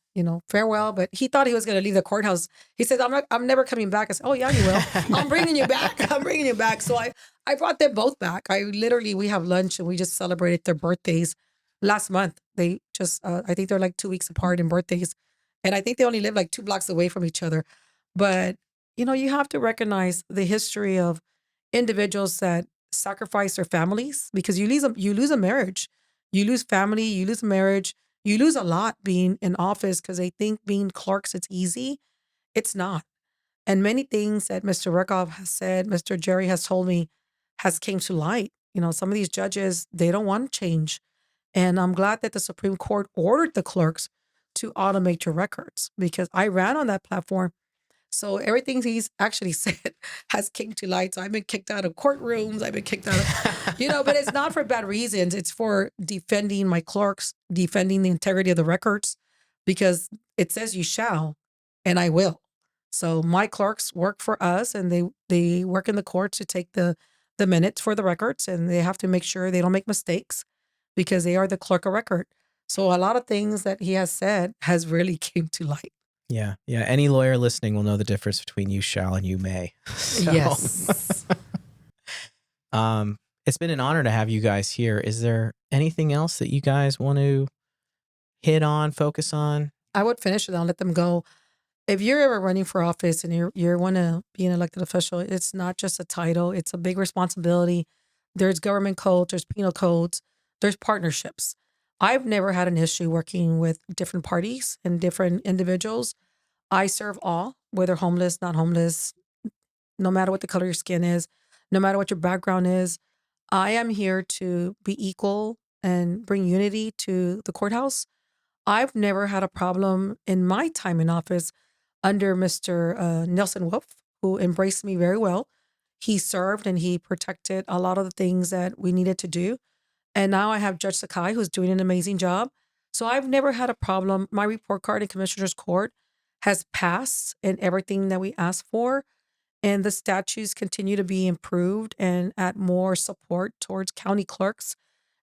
farewell. But he thought he was going to leave the courthouse. He said, I'm never coming back." I said, "Oh yeah, you will. I'm bringing you back. I'm bringing you back." So I brought them both back. We have lunch and we just celebrated their birthdays last month. They just I think they're like 2 weeks apart in birthdays, and I think they only live like 2 blocks away from each other. But you have to recognize the history of individuals that sacrifice their families because you lose a marriage, you lose family, you lose marriage, you lose a lot being in office because they think being clerks it's easy. It's not. And many things that Mr. Rickhoff has said, Mr. Jerry has told me, has came to light. Some of these judges they don't want to change, and I'm glad that the Supreme Court ordered the clerks to automate your records because I ran on that platform, so everything he's actually said has came to light. So I've been kicked out of courtrooms. I've been kicked out of, but it's not for bad reasons. It's for defending my clerks, defending the integrity of the records, because it says you shall, and I will. So my clerks work for us, and they work in the court to take the minutes for the records, and they have to make sure they don't make mistakes because they are the clerk of record. So a lot of things that he has said has really came to light. Yeah. Any lawyer listening will know the difference between you shall and you may. So, Yes. it's been an honor to have you guys here. Is there anything else that you guys want to hit on, focus on? I would finish it. I'll let them go. If you're ever running for office and you want to be an elected official, it's not just a title. It's a big responsibility. There's government codes, there's penal codes, there's partnerships. I've never had an issue working with different parties and different individuals. I serve all, whether homeless, not homeless, no matter what the color of your skin is, no matter what your background is. I am here to be equal and bring unity to the courthouse. I've never had a problem in my time in office under Mr. Nelson Wolf, who embraced me very well. He served and he protected a lot of the things that we needed to do. And now I have Judge Sakai, who's doing an amazing job. So I've never had a problem. My report card in Commissioner's Court has passed in everything that we asked for. And the statutes continue to be improved and add more support towards county clerks.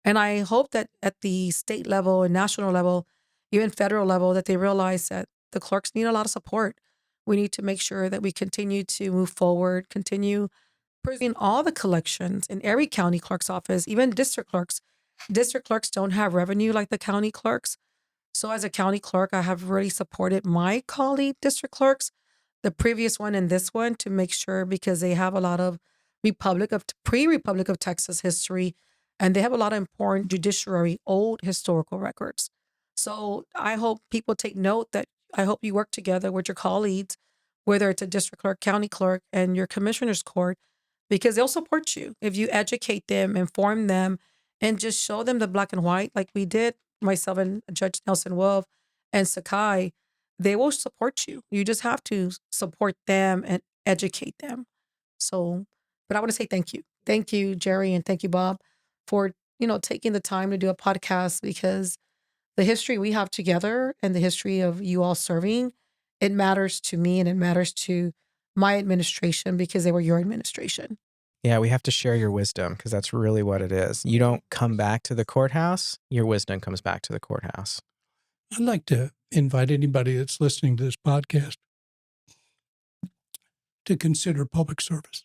And I hope that at the state level and national level, even federal level, that they realize that the clerks need a lot of support. We need to make sure that we continue to move forward, continue preserving all the collections in every county clerk's office, even district clerks. District clerks don't have revenue like the county clerks. So as a county clerk, I have really supported my colleague district clerks, the previous one and this one, to make sure, because they have a lot of pre-Republic of Texas history, and they have a lot of important judiciary, old historical records. So I hope people take note that I hope you work together with your colleagues, whether it's a district clerk, county clerk, and your commissioner's court, because they'll support you if you educate them, inform them, and just show them the black and white like we did, myself and Judge Nelson Wolf and Sakai. They will support you. You just have to support them and educate them. So, but I want to say thank you. Thank you, Jerry, and thank you, Bob, for, taking the time to do a podcast, because the history we have together and the history of you all serving, it matters to me and it matters to my administration because they were your administration. Yeah, we have to share your wisdom because that's really what it is. You don't come back to the courthouse, your wisdom comes back to the courthouse. I'd like to invite anybody that's listening to this podcast to consider public service.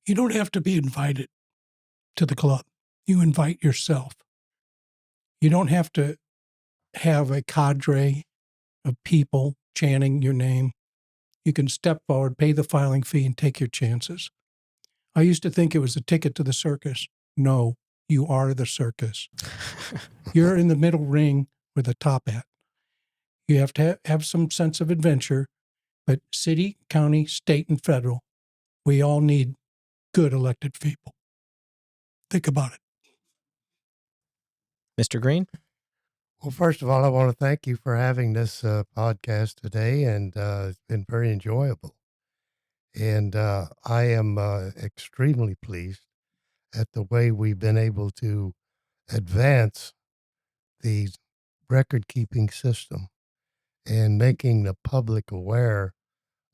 You don't have to be invited to the club. You invite yourself. You don't have to have a cadre of people chanting your name. You can step forward, pay the filing fee, and take your chances. I used to think it was a ticket to the circus. No, you are the circus. You're in the middle ring with a top hat. You have to have some sense of adventure, but city, county, state, and federal, we all need good elected people. Think about it. Mr. Green? Well, first of all, I want to thank you for having this podcast today, and it's been very enjoyable. And I am extremely pleased at the way we've been able to advance the record-keeping system and making the public aware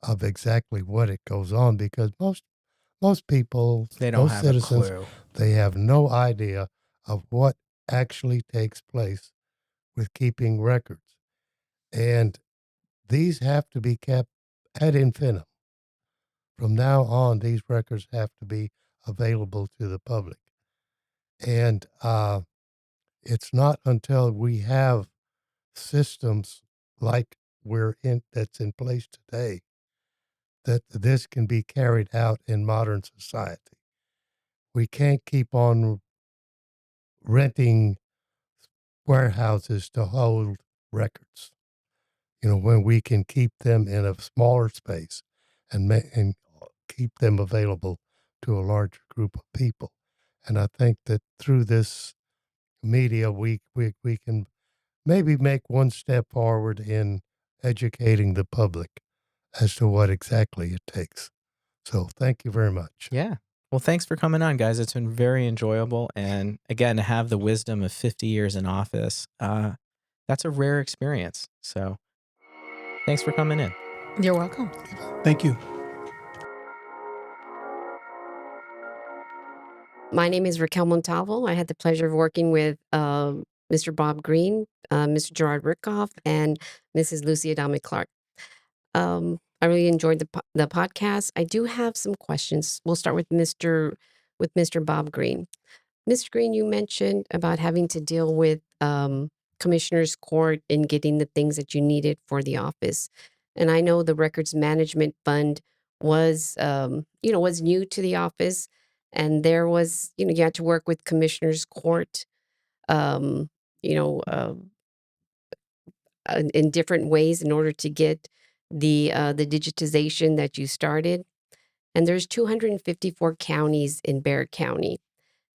of exactly what it goes on, because most people, They don't most have citizens, a clue. they have no idea of what actually takes place with keeping records. And these have to be kept ad infinitum. From now on, these records have to be available to the public. And it's not until we have systems like that's in place today that this can be carried out in modern society. We can't keep on renting warehouses to hold records, when we can keep them in a smaller space and keep them available to a larger group of people. And I think that through this media, we can maybe make one step forward in educating the public as to what exactly it takes. So thank you very much. Yeah. Well, thanks for coming on, guys. It's been very enjoyable. And again, to have the wisdom of 50 years in office, that's a rare experience. So thanks for coming in. You're welcome. Thank you. My name is Raquel Montalvo. I had the pleasure of working with Mr. Bob Green, Mr. Gerard Rickhoff, and Mrs. Lucy Adame-Clark. I really enjoyed the podcast. I do have some questions. We'll start with Mr. Bob Green. Mr. Green, you mentioned about having to deal with Commissioner's Court and getting the things that you needed for the office. And I know the Records Management Fund was new to the office. And there was, you had to work with Commissioner's Court, in different ways in order to get the digitization that you started. And there's 254 counties in Bexar County.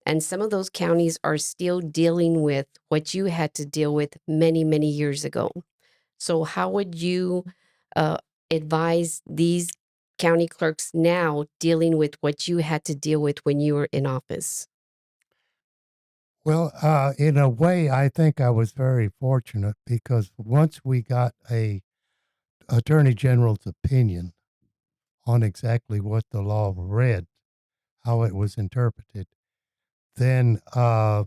And some of those counties are still dealing with what you had to deal with many, many years ago. So how would you advise these county clerks now dealing with what you had to deal with when you were in office? Well, in a way, I think I was very fortunate because once we got a Attorney General's opinion on exactly what the law read, how it was interpreted, then the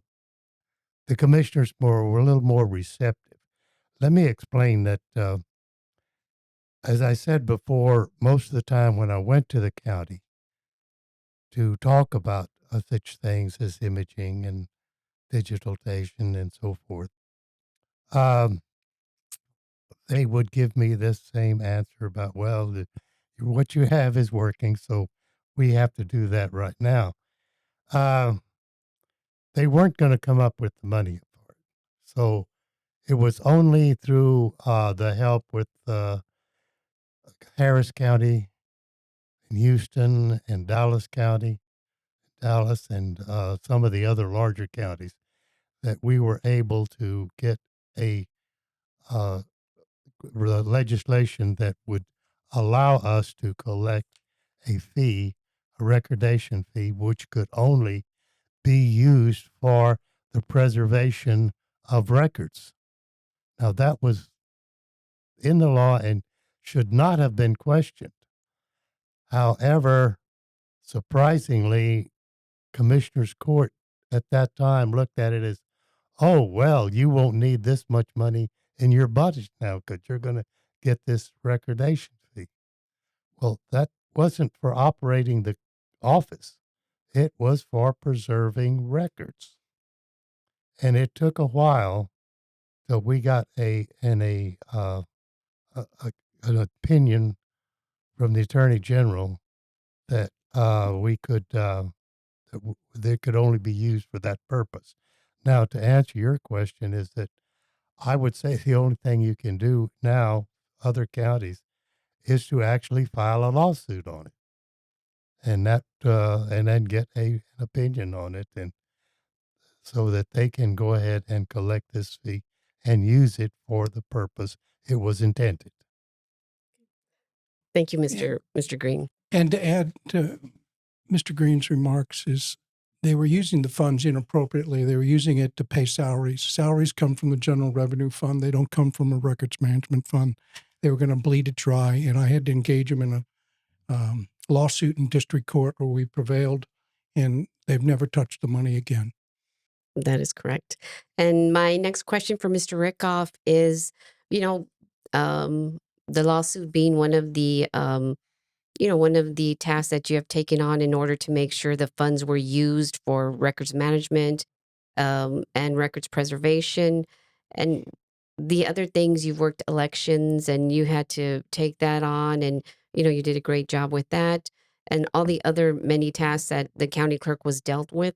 commissioners were a little more receptive. Let me explain that, as I said before, most of the time when I went to the county, to talk about such things as imaging and digitalization and so forth, um, they would give me this same answer about, well, what you have is working, so we have to do that right now. Um, they weren't going to come up with the money for it. So it was only through the help with Harris County and Houston and Dallas County, Dallas, and some of the other larger counties that we were able to get a uh, legislation that would allow us to collect a fee, a recordation fee, which could only be used for the preservation of records. Now, that was in the law and should not have been questioned. However, surprisingly, Commissioner's Court at that time looked at it as, oh, well, you won't need this much money in your budget now because you're going to get this recordation fee. Well, that wasn't for operating the office. It was for preserving records. And it took a while till we got an opinion from the Attorney General that they could only be used for that purpose. Now, to answer your question, is that I would say the only thing you can do now, other counties, is to actually file a lawsuit on it, and then get an opinion on it, and so that they can go ahead and collect this fee and use it for the purpose it was intended. Thank you, Yeah. Mr. Green. And to add to Mr. Green's remarks is they were using the funds inappropriately. They were using it to pay salaries. Salaries come from the General Revenue Fund. They don't come from a records management fund. They were going to bleed it dry, and I had to engage them in a lawsuit in district court where we prevailed, and they've never touched the money again. That is correct. And my next question for Mr. Rickhoff is, you know, the lawsuit being one of the one of the tasks that you have taken on in order to make sure the funds were used for records management and records preservation. And the other things, you've worked elections and you had to take that on, and you did a great job with that. And all the other many tasks that the county clerk was dealt with,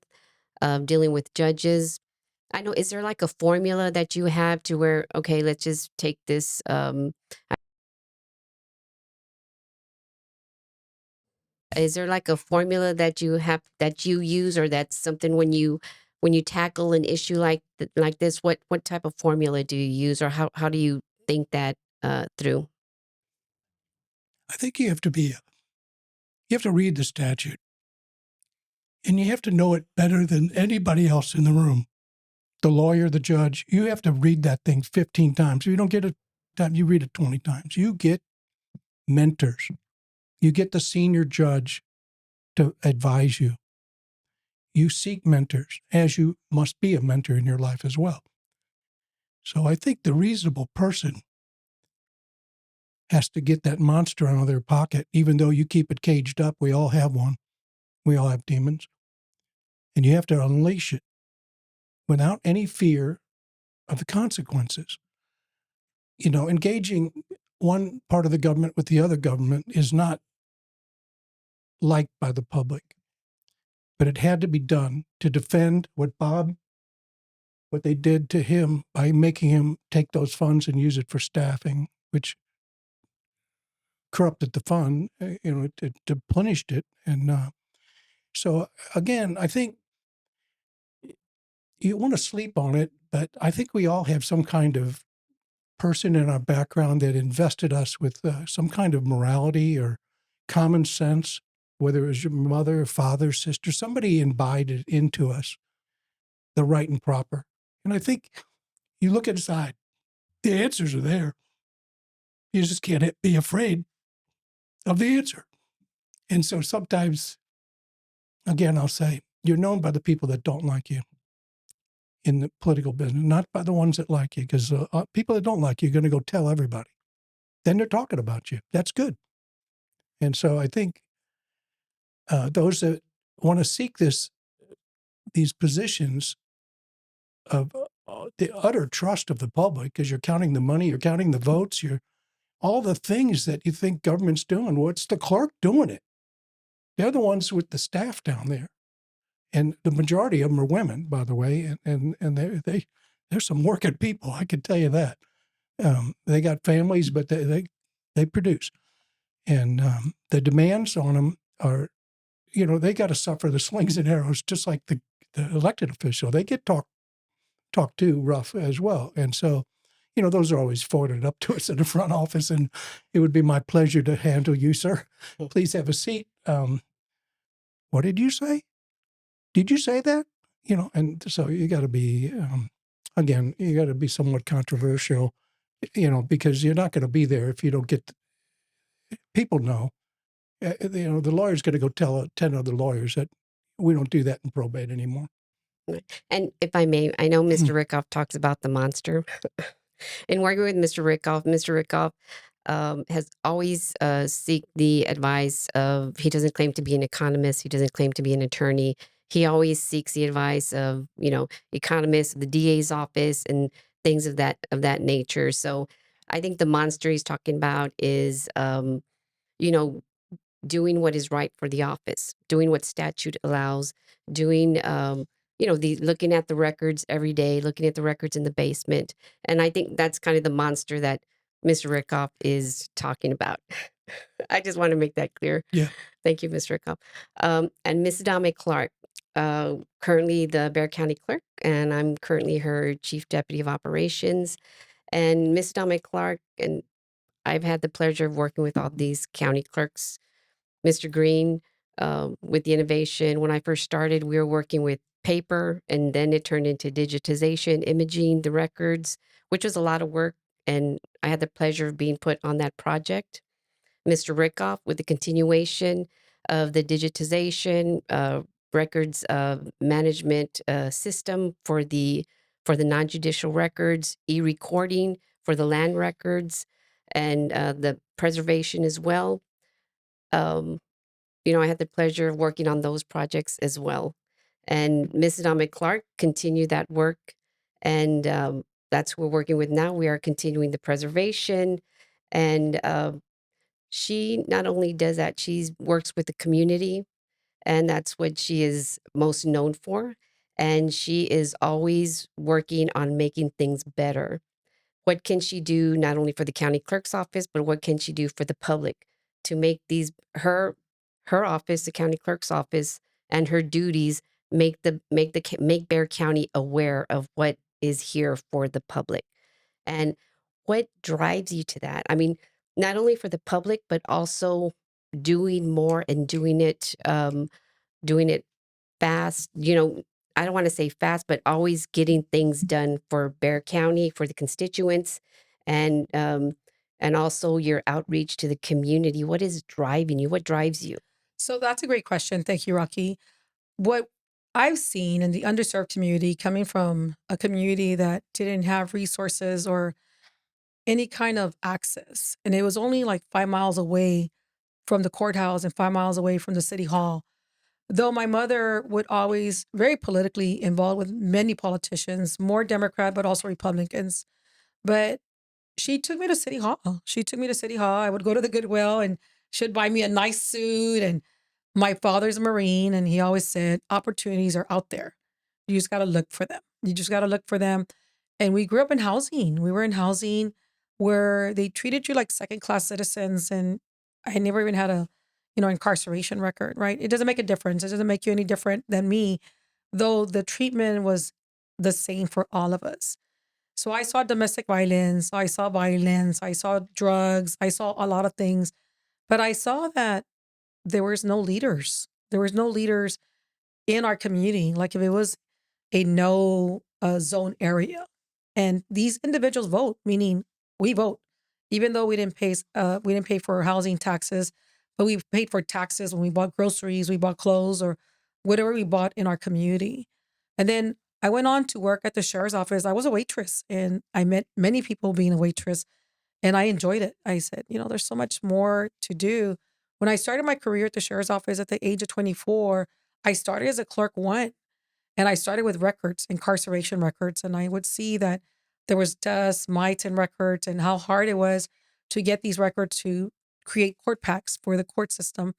dealing with judges. I know, is there like a formula that you have to where, okay, let's just take this, is there like a formula that you have that you use, or that's something when you tackle an issue like this, what type of formula do you use, or how do you think that through? I think you have to read the statute, and you have to know it better than anybody else in the room. The lawyer, the judge, you have to read that thing 15 times. If you don't get it time, you read it 20 times. You get mentors. You get the senior judge to advise you. You seek mentors, as you must be a mentor in your life as well. So I think the reasonable person has to get that monster out of their pocket, even though you keep it caged up. We all have one. We all have demons. And you have to unleash it without any fear of the consequences. Engaging one part of the government with the other government is not liked by the public, but it had to be done to defend what they did to him by making him take those funds and use it for staffing, which corrupted the fund, it deplenished it. And so again, I think you want to sleep on it, but I think we all have some kind of person in our background that invested us with some kind of morality or common sense, whether it was your mother, father, sister, somebody imbibed it into us, the right and proper. And I think you look inside, the answers are there. You just can't be afraid of the answer. And so sometimes, again, I'll say, you're known by the people that don't like you in the political business, not by the ones that like you, because people that don't like you are going to go tell everybody. Then they're talking about you. That's good. And so I think those that want to seek these positions of the utter trust of the public, because you're counting the money, you're counting the votes, you're all the things that you think government's doing. What's the clerk doing it? They're the ones with the staff down there, and the majority of them are women, by the way, and they're some working people. I can tell you that. They got families, but they produce, and the demands on them are, they got to suffer the slings and arrows just like the elected official. They get talked to rough as well, and so. Those are always forwarded up to us in the front office, and it would be my pleasure to handle you, sir. Please have a seat. What did you say? Did you say that? And so you got to be, again, you got to be somewhat controversial, because you're not going to be there if you don't get, people know. The lawyer's going to go tell 10 other lawyers that we don't do that in probate anymore. And if I may, I know Mr. Rickhoff talks about the monster. In working with Mr. Rickhoff has always seek the advice of, he doesn't claim to be an economist, he doesn't claim to be an attorney. He always seeks the advice of, economists, the DA's office, and things of that nature. So I think the monster he's talking about is, doing what is right for the office, doing what statute allows, doing, looking at the records every day, looking at the records in the basement. And I think that's kind of the monster that Mr. Rickhoff is talking about. I just want to make that clear. Yeah. Thank you, Mr. Rickhoff. And Ms. Adame-Clark, currently the Bexar County Clerk, and I'm currently her Chief Deputy of Operations. And Ms. Adame-Clark, and I've had the pleasure of working with all these county clerks. Mr. Green, with the innovation. When I first started, we were working with paper, and then it turned into digitization, imaging the records, which was a lot of work. And I had the pleasure of being put on that project. Mr. Rickhoff, with the continuation of the digitization, records management system for the non-judicial records, e-recording for the land records, and the preservation as well. I had the pleasure of working on those projects as well. And Ms. Adame-Clark continued that work. And that's who we're working with now. We are continuing the preservation. And she not only does that, she works with the community. And that's what she is most known for. And she is always working on making things better. What can she do not only for the county clerk's office, but what can she do for the public to make these her office, the county clerk's office, and her duties make Bexar County aware of what is here for the public. And what drives you to that? I mean, not only for the public, but also doing more and doing it fast. I don't want to say fast, but always getting things done for Bexar County, for the constituents, and also your outreach to the community. What is driving you? What drives you? So that's a great question. Thank you, Rocky. What I've seen in the underserved community, coming from a community that didn't have resources or any kind of access, and it was only like 5 miles away from the courthouse and 5 miles away from the city hall. Though my mother would always very politically involved with many politicians, more Democrat, but also Republicans. But she took me to City Hall. I would go to the Goodwill and she'd buy me a nice suit. And my father's a Marine, and he always said, opportunities are out there. You just got to look for them. And we grew up in housing. We were in housing where they treated you like second-class citizens. And I never even had a incarceration record, right? It doesn't make a difference. It doesn't make you any different than me, though the treatment was the same for all of us. So I saw domestic violence, I saw violence, I saw drugs, I saw a lot of things, but I saw that there was no leaders. There was no leaders in our community. Like if it was a no zone area, and these individuals vote, meaning we vote, even though we didn't pay for housing taxes, but we paid for taxes when we bought groceries, we bought clothes, or whatever we bought in our community. And then I went on to work at the sheriff's office. I was a waitress, and I met many people being a waitress, and I enjoyed it. I said, there's so much more to do. When I started my career at the sheriff's office at the age of 24, I started as a clerk one, and I started with records, incarceration records, and I would see that there was dust, mites in records, and how hard it was to get these records to create court packs for the court system.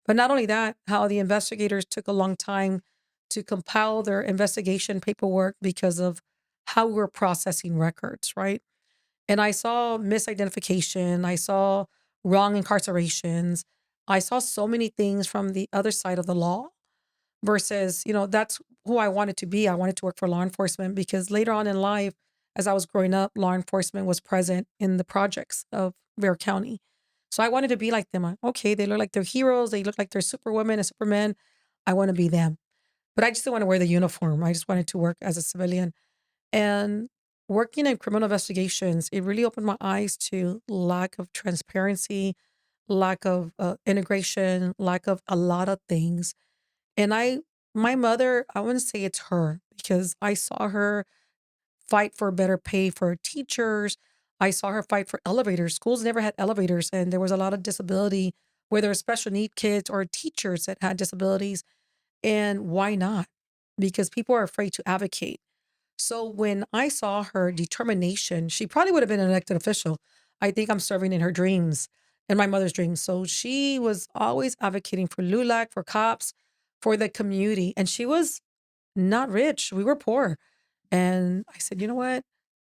But not only that, how the investigators took a long time to compile their investigation paperwork because of how we were processing records, right? And I saw misidentification, I saw wrong incarcerations, I saw so many things from the other side of the law versus, that's who I wanted to be. I wanted to work for law enforcement because later on in life, as I was growing up, law enforcement was present in the projects of Bexar County. So I wanted to be like them. Okay, they look like they're heroes. They look like they're superwomen and supermen. I want to be them. But I just didn't want to wear the uniform. I just wanted to work as a civilian. And working in criminal investigations, it really opened my eyes to lack of transparency, lack of integration, lack of a lot of things. And my mother, I wouldn't say it's her because I saw her fight for better pay for teachers. I saw her fight for elevators. Schools never had elevators, and there was a lot of disability, whether it was special need kids or teachers that had disabilities. And why not? Because people are afraid to advocate. So when I saw her determination, she probably would have been an elected official. I think I'm serving in her dreams and my mother's dreams. So she was always advocating for LULAC, for cops, for the community. And she was not rich. We were poor. And I said, you know what?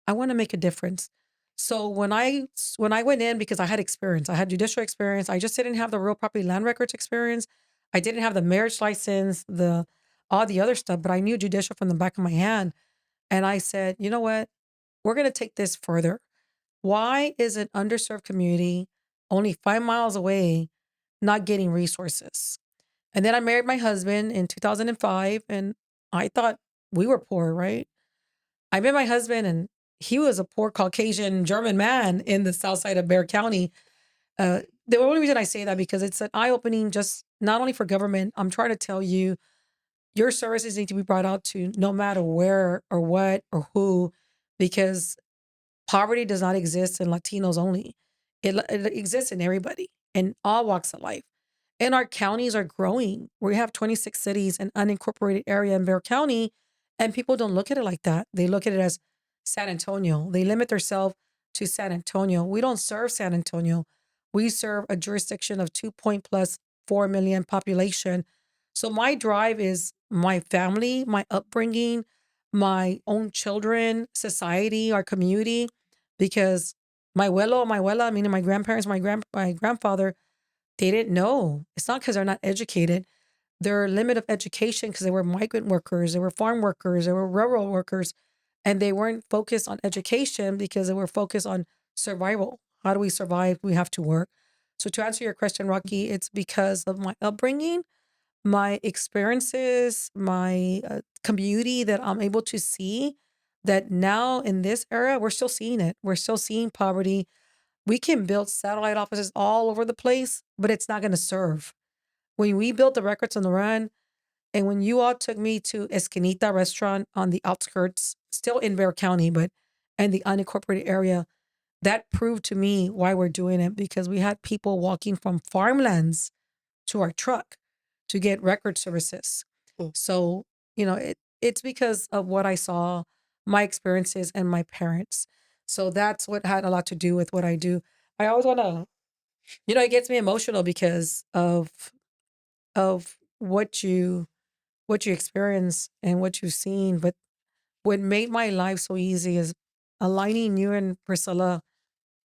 I want to make a difference. So when I went in, because I had experience, I had judicial experience. I just didn't have the real property land records experience. I didn't have the marriage license, the all the other stuff, but I knew judicial from the back of my hand. And I said, you know what? We're going to take this further. Why is an underserved community only 5 miles away not getting resources? And then I married my husband in 2005, and I thought we were poor, right? I met my husband, and he was a poor Caucasian German man in the south side of Bexar County. The only reason I say that because it's an eye opening, just not only for government. I'm trying to tell you, your services need to be brought out to no matter where or what or who, because poverty does not exist in Latinos only. It exists in everybody in all walks of life. And our counties are growing. We have 26 cities and unincorporated area in Bexar County, and people don't look at it like that. They look at it as San Antonio. They limit themselves to San Antonio. We don't serve San Antonio. We serve a jurisdiction of 2.4 million population. So my drive is my family, my upbringing, my own children, society, our community, because my abuela, meaning my grandparents, my grandfather, they didn't know. It's not because they're not educated. Their limit of education because they were migrant workers, they were farm workers, they were railroad workers, and they weren't focused on education because they were focused on survival. How do we survive? We have to work. So to answer your question, Rocky, it's because of my upbringing, my experiences, my community that I'm able to see that now in this era, we're still seeing it. We're still seeing poverty. We can build satellite offices all over the place, but it's not going to serve. When we built the records on the run, and when you all took me to Esquinita restaurant on the outskirts, still in Bexar County, but in the unincorporated area, that proved to me why we're doing it because we had people walking from farmlands to our truck to get record services. Mm. So, it's because of what I saw, my experiences, and my parents. So that's what had a lot to do with what I do. I always want to, it gets me emotional because of what you experience and what you've seen. But what made my life so easy is aligning you and Priscilla,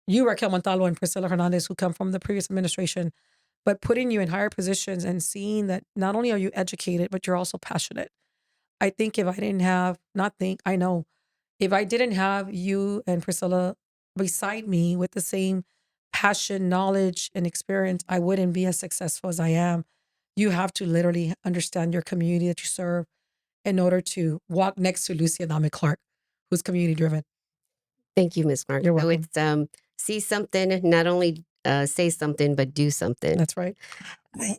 you, Raquel Montalvo, and Priscilla Hernandez, who come from the previous administration, but putting you in higher positions and seeing that not only are you educated, but you're also passionate. I think if I didn't have, not think, I know, if I didn't have you and Priscilla beside me with the same passion, knowledge, and experience, I wouldn't be as successful as I am. You have to literally understand your community that you serve in order to walk next to Lucy Adame-Clark, who's community driven. Thank you, Ms. Mark. You're So welcome. it's see something, not only say something, but do something. That's right.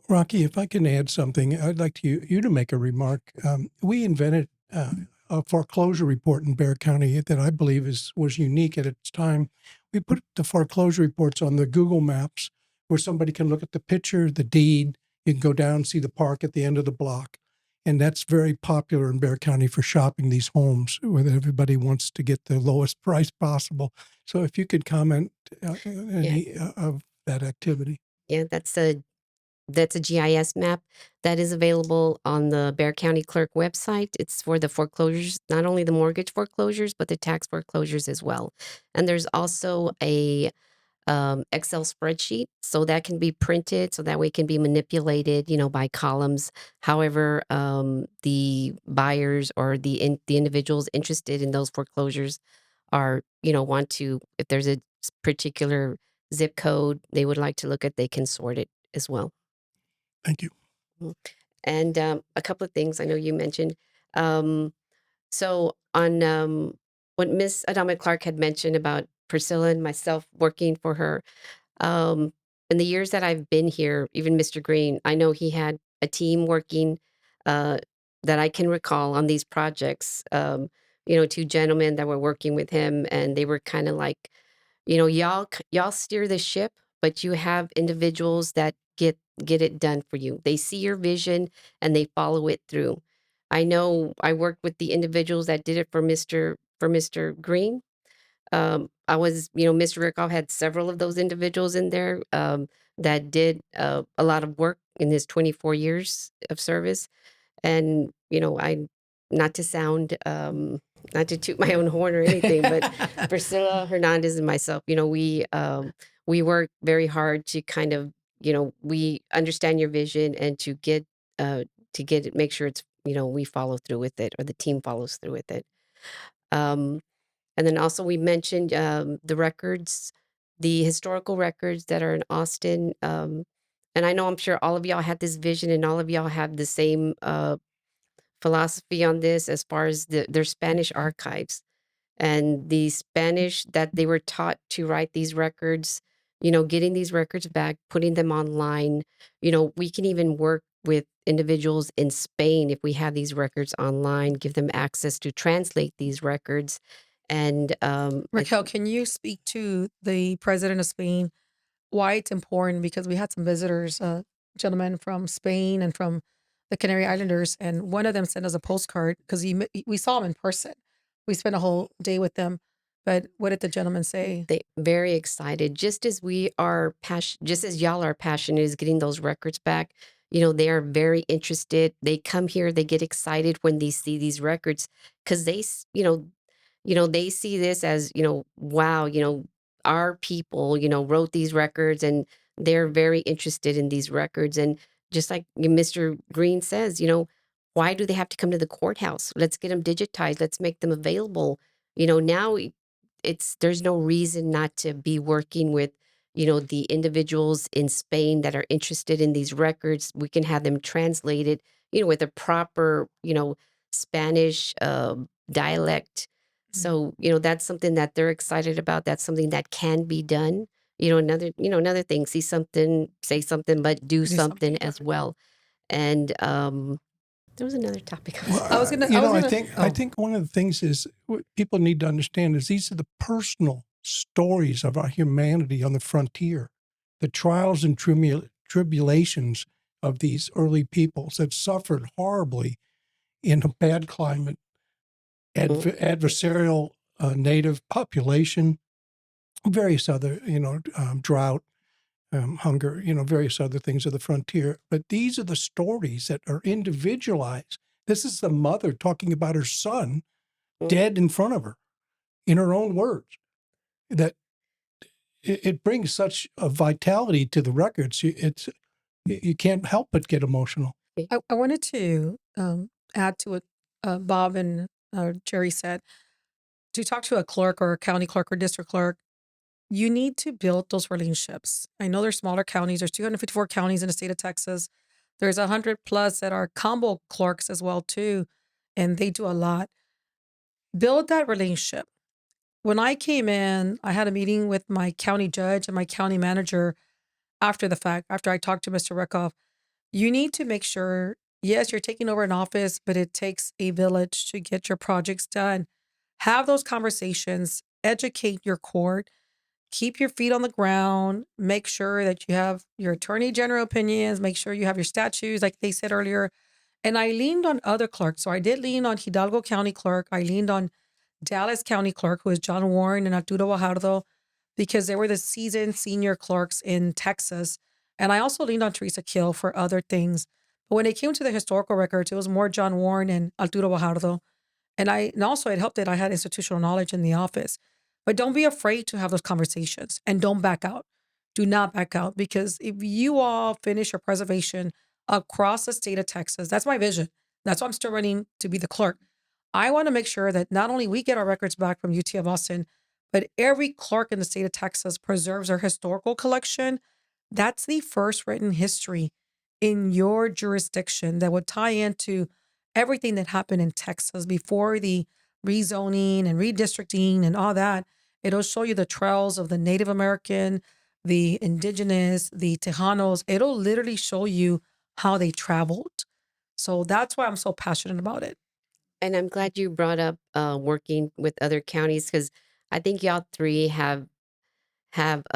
Rocky, if I can add something, I'd like you to make a remark. We invented a foreclosure report in Bexar County that I believe was unique at its time. We put the foreclosure reports on the Google Maps where somebody can look at the picture, the deed. You can go down and see the park at the end of the block. And that's very popular in Bexar County for shopping these homes, where everybody wants to get the lowest price possible. So if you could comment any of that activity. Yeah, that's a GIS map that is available on the Bexar County Clerk website. It's for the foreclosures, not only the mortgage foreclosures, but the tax foreclosures as well. And there's also a Excel spreadsheet, so that can be printed, so that way it can be manipulated, by columns. However, the buyers or the individuals interested in those foreclosures are, want to, if there's a particular zip code they would like to look at, they can sort it as well. Thank you. Mhm. And a couple of things I know you mentioned. Um, so on what Miss Adame-Clark had mentioned about Priscilla and myself working for her, in the years that I've been here, even Mr. Green, I know he had a team working uh, that I can recall on these projects. Two gentlemen that were working with him, and they were kind of like, y'all steer the ship, but you have individuals that get it done for you. They see your vision and they follow it through. I know I worked with the individuals that did it for Mr. Green. I was, Mr. Rickhoff had several of those individuals in there that did a lot of work in his 24 years of service. And, I, not to sound, not to toot my own horn or anything, but Priscilla Hernandez and myself, we work very hard to kind of, we understand your vision and to get it, make sure it's, we follow through with it, or the team follows through with it. Um, and then also we mentioned the records, the historical records that are in Austin. And I know I'm sure all of y'all had this vision, and all of y'all have the same philosophy on this as far as their Spanish archives and the Spanish that they were taught to write these records, getting these records back, putting them online. We can even work with individuals in Spain if we have these records online, give them access to translate these records. And Raquel, can you speak to the president of Spain, why it's important? Because we had some visitors, gentlemen from Spain and from the Canary Islanders, and one of them sent us a postcard because we saw him in person. We spent a whole day with them. But what did the gentleman say? they very excited, just as we are just as y'all are passionate is getting those records back. They are very interested. They come here, they get excited when they see these records, because they see this as, wow, our people, wrote these records, and they're very interested in these records. And just like Mr. Green says, why do they have to come to the courthouse? Let's get them digitized. Let's make them available. Now there's no reason not to be working with, the individuals in Spain that are interested in these records. We can have them translated, with a proper, Spanish dialect. So, that's something that they're excited about. That's something that can be done. Another thing, see something, say something, but do something as well. And there was another topic. I think one of the things is what people need to understand is these are the personal stories of our humanity on the frontier, the trials and tribulations of these early peoples that suffered horribly in a bad climate, adversarial native population, various other, drought, hunger, various other things of the frontier. But these are the stories that are individualized. This is the mother talking about her son dead in front of her, in her own words. That it brings such a vitality to the records. You can't help but get emotional. I wanted to add to what Bob and Jerry said. To talk to a clerk or a county clerk or district clerk, you need to build those relationships. I know there's smaller counties. There's 254 counties in the state of Texas. There's 100 plus that are combo clerks as well too, and they do a lot. Build that relationship. When I came in, I had a meeting with my county judge and my county manager after the fact, after I talked to Mr. Rickhoff. You need to make sure, yes, you're taking over an office, but it takes a village to get your projects done. Have those conversations, educate your court, keep your feet on the ground, make sure that you have your attorney general opinions, make sure you have your statutes, like they said earlier, And I leaned on other clerks. So I did lean on Hidalgo County Clerk. I leaned on Dallas County Clerk, who is John Warren and Arturo Guajardo, because they were the seasoned senior clerks in Texas. And I also leaned on Teresa Kill for other things. But when it came to the historical records, it was more John Warren and Arturo Guajardo. And also it helped that I had institutional knowledge in the office. But don't be afraid to have those conversations and don't back out. Do not back out, because if you all finish your preservation across the state of Texas, that's my vision. That's why I'm still running to be the clerk. I want to make sure that not only we get our records back from UT of Austin, but every clerk in the state of Texas preserves their historical collection. That's the first written history in your jurisdiction that would tie into everything that happened in Texas before the rezoning and redistricting and all that. It'll show you the trails of the Native American, the indigenous, the Tejanos. It'll literally show you how they traveled. So that's why I'm so passionate about it. And I'm glad you brought up working with other counties, because I think y'all three have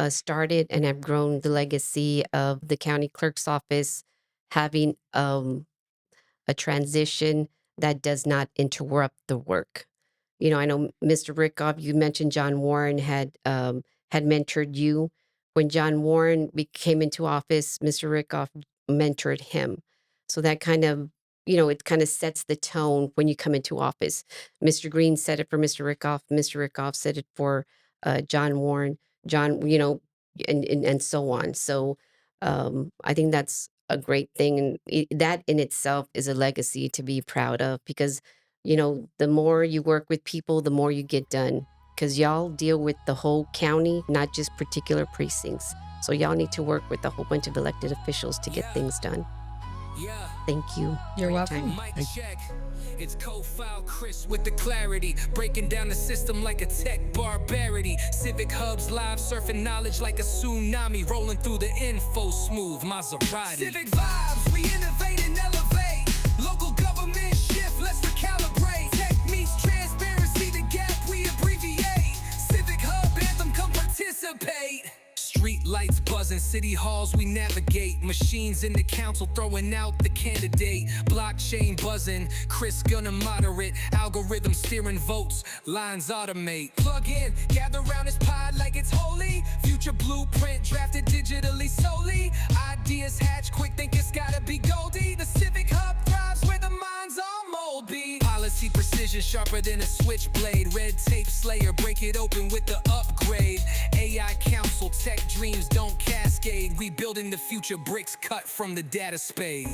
started and have grown the legacy of the county clerk's office having a transition that does not interrupt the work. You know, I know Mr. Rickhoff, you mentioned John Warren had mentored you. When John Warren came into office, Mr. Rickhoff mentored him. So that kind of, it kind of sets the tone when you come into office. Mr. Green said it for Mr. Rickhoff. Mr. Rickhoff said it for John Warren. And so on. So I think that's a great thing, and that in itself is a legacy to be proud of, because the more you work with people, the more you get done, because y'all deal with the whole county, not just particular precincts. So y'all need to work with a whole bunch of elected officials to get things done. Thank you. You're Great welcome. time. Mic check. It's co-file Chris with the clarity, breaking down the system like a tech barbarity. Civic Hub's live surfing knowledge like a tsunami, rolling through the info smooth Maserati. Civic vibes, we innovate and elevate. Local government shift, let's recalibrate. Tech meets transparency, the gap we abbreviate. Civic Hub anthem, come participate. Street lights buzzing, city halls we navigate. Machines in the council throwing out the candidate. Blockchain buzzing, Chris gonna moderate. Algorithm steering votes, lines automate. Plug in, gather round this pod like it's holy. Future blueprint drafted digitally solely. Ideas hatch quick, think it's gotta be Goldie. The Civic Hub thrives where the minds are moldy. Policy precision sharper than a switchblade. Red tape slayer, break it open with the upgrade. AI council, tech dreams don't cascade. We building the future, bricks cut from the data spade.